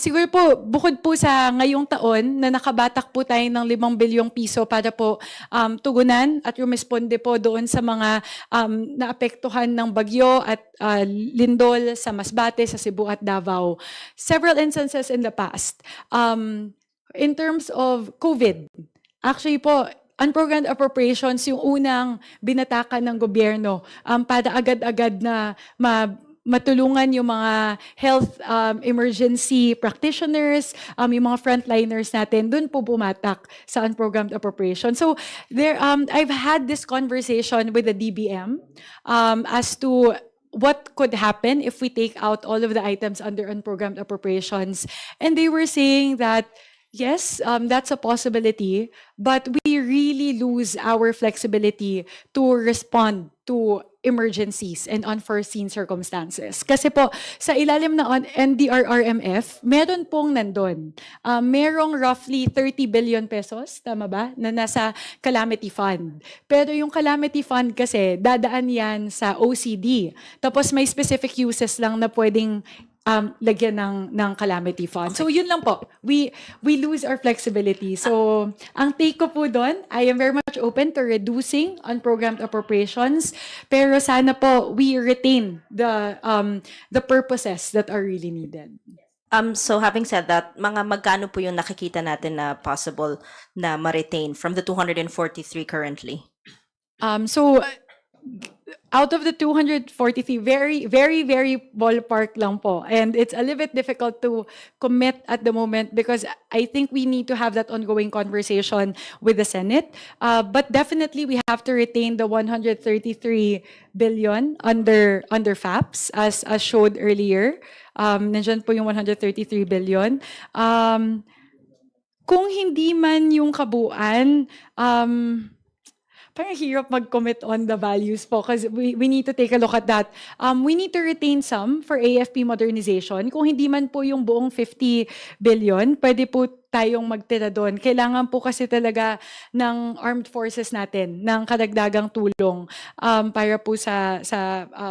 Siguro po, bukod po sa ngayong taon na nakabatak po tayo ng 5 bilyong piso para po tugunan at rumisponde po doon sa mga naapektuhan ng bagyo at lindol sa Masbate, sa Cebu at Davao. Several instances in the past. In terms of COVID, actually po, unprogrammed appropriations yung unang binatakan ng gobyerno para agad-agad na matulungan yung mga health emergency practitioners, yung mga frontliners natin, dun po bumatak sa unprogrammed appropriation. So there, I've had this conversation with the DBM as to what could happen if we take out all of the items under unprogrammed appropriations. And they were saying that yes, that's a possibility, but we really lose our flexibility to respond to emergencies and unforeseen circumstances. Kasi po, sa ilalim ng NDRRMF, meron pong nandun. Merong roughly 30 billion pesos, tama ba, na nasa calamity fund. Pero yung calamity fund kasi, dadaan yan sa OCD. Tapos may specific uses lang na pwedeng lagyan ng calamity fund. So yun lang po. We lose our flexibility. So ang take ko po doon, I am very much open to reducing unprogrammed appropriations, pero sana po we retain the purposes that are really needed. So having said that, mga magkano po yung nakikita natin na possible na ma-retain from the 243 currently? So out of the 243, very, very, very ballpark lang po. And it's a little bit difficult to commit at the moment because I think we need to have that ongoing conversation with the Senate. But definitely we have to retain the 133 billion under FAPS as showed earlier. Nandiyan po yung 133 billion. Kung hindi man yung kabuuan, parang hirap mag-commit on the values po because we need to take a look at that. We need to retain some for AFP modernization. Kung hindi man po yung buong 50 billion, pwede po tayong magtira doon. Kailangan po kasi talaga ng armed forces natin ng kadagdagang tulong para po sa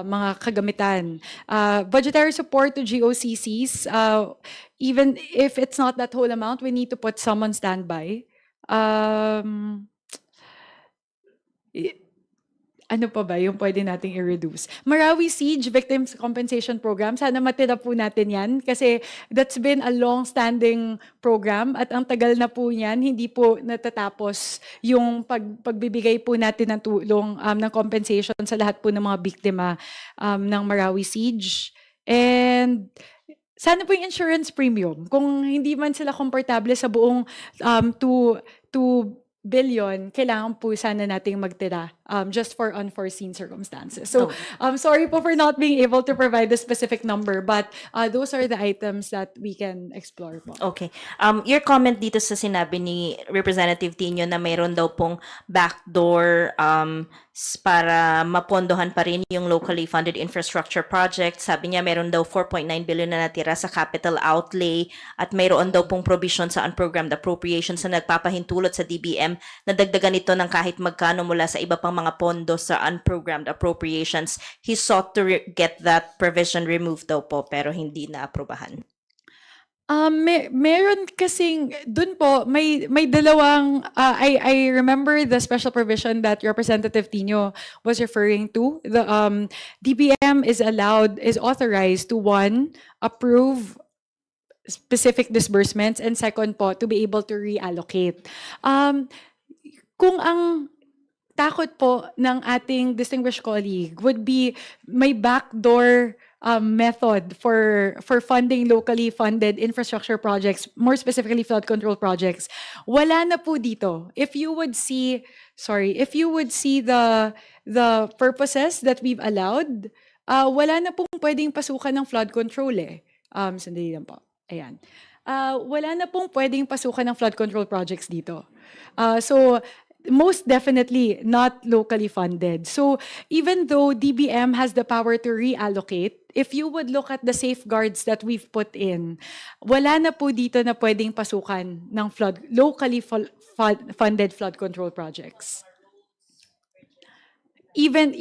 mga kagamitan. Budgetary support to GOCCs, even if it's not that whole amount, we need to put some on standby. Ano pa ba yung pwede nating i-reduce? Marawi Siege Victims Compensation Program, sana matira po natin yan kasi that's been a long-standing program at ang tagal na po yan, hindi po natatapos yung pagbibigay po natin ng tulong ng compensation sa lahat po ng mga biktima ng Marawi Siege. And sana po yung insurance premium. Kung hindi man sila komportable sa buong 2 billion, kailangan po sana nating magtira just for unforeseen circumstances. So, sorry po for not being able to provide the specific number, but those are the items that we can explore po. Okay. Your comment dito sa sinabi ni Representative Tino na mayroon daw pong backdoor para mapondohan pa rin yung locally funded infrastructure project. Sabi niya mayroon daw 4.9 billion na natira sa capital outlay at mayroon daw pong provision sa unprogrammed appropriations na nagpapahintulot sa DBM na dagdagan ito ng kahit magkano mula sa iba pang mga pondo sa unprogrammed appropriations. He sought to get that provision removed daw po pero hindi na aprobahan. Meron kasing dun po may dalawang I remember the special provision that Representative Tino was referring to. The DBM is authorized to one, approve specific disbursements, and second po to be able to reallocate. Kung ang takot po ng ating distinguished colleague would be may backdoor method for funding locally funded infrastructure projects, more specifically flood control projects. Wala na po dito. If you would see the purposes that we've allowed, wala na pong pwedeng pasukan ng flood control eh. Sandali lang po. Ayan. Wala na pong pwedeng pasukan ng flood control projects dito. So most definitely not locally funded. So even though DBM has the power to reallocate, if you would look at the safeguards that we've put in, wala na po dito na pwedeng pasukan ng locally funded flood control projects. Even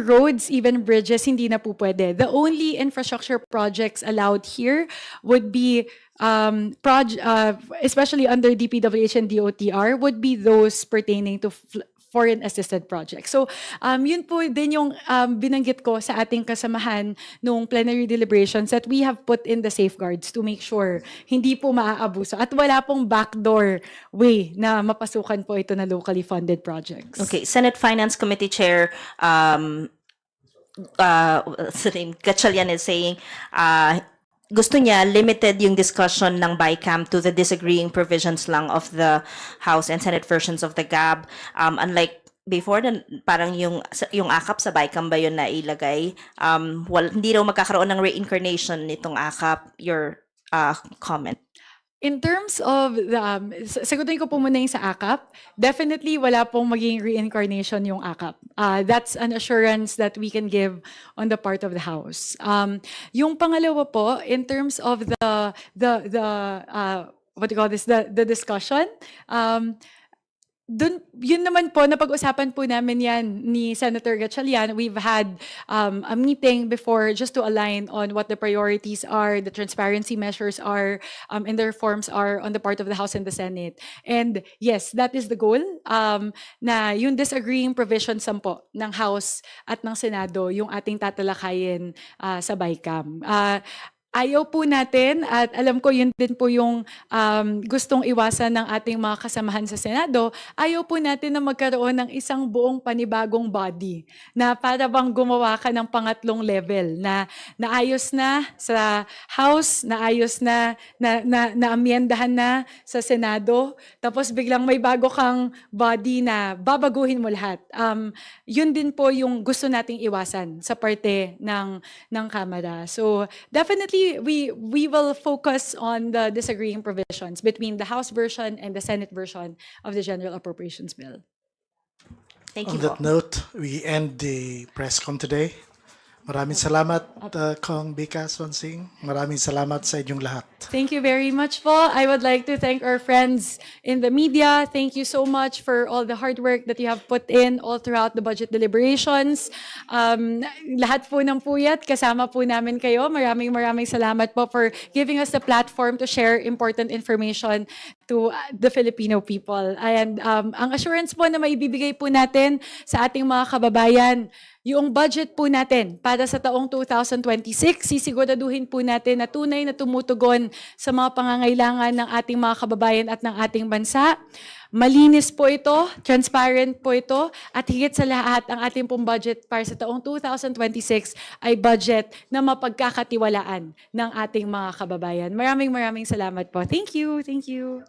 roads, even bridges, hindi na po pwede. The only infrastructure projects allowed here would be especially under DPWH and DOTR, would be those pertaining to foreign assisted projects. So, yun po din yung binanggit ko sa ating kasamahan nung plenary deliberations that we have put in the safeguards to make sure hindi po maaabuso at wala pong backdoor way na mapasukan po ito na locally funded projects. Okay, Senate Finance Committee Chair Gatchalian is saying gusto niya limited yung discussion ng BICAM to the disagreeing provisions lang of the House and Senate versions of the GAB. Unlike before, parang yung AKAP sa BICAM ba yun na ilagay? Hindi raw magkakaroon ng reincarnation nitong AKAP. Your comment. In terms of sagutin ko po muna yung sa AKAP, definitely wala pong maging reincarnation yung AKAP. That's an assurance that we can give on the part of the House. Yung pangalawa po, in terms of the what do you call this, the discussion, yun naman po, napag-usapan po namin yan ni Senator Gatchalian. We've had a meeting before just to align on what the priorities are, the transparency measures are, and the reforms are on the part of the House and the Senate. And yes, that is the goal, na yung disagreeing provisions po ng House at ng Senado, yung ating tatalakayin sa BICAM. Ayaw po natin, at alam ko yun din po yung gustong iwasan ng ating mga kasamahan sa Senado, ayaw po natin na magkaroon ng isang buong panibagong body na para bang gumawa ka ng pangatlong level na naayos na sa House, naayos na naamyendahan na sa Senado, tapos biglang may bago kang body na babaguhin mo lahat. Yun din po yung gusto nating iwasan sa parte ng Kamara. So definitely we will focus on the disagreeing provisions between the House version and the Senate version of the General Appropriations Bill. Thank On you that po. note, we end the press com today. Maraming salamat, Kong Bika Swansing. Maraming salamat sa inyong lahat. Thank you very much po. I would like to thank our friends in the media. Thank you so much for all the hard work that you have put in all throughout the budget deliberations. Lahat po ng puyat, kasama po namin kayo. Maraming salamat po for giving us the platform to share important information to the Filipino people. And ang assurance po na maibibigay po natin sa ating mga kababayan, yung budget po natin para sa taong 2026, sisiguraduhin po natin na tunay na tumutugon sa mga pangangailangan ng ating mga kababayan at ng ating bansa. Malinis po ito, transparent po ito, at higit sa lahat, ang ating pong budget para sa taong 2026 ay budget na mapagkakatiwalaan ng ating mga kababayan. Maraming salamat po. Thank you. Thank you.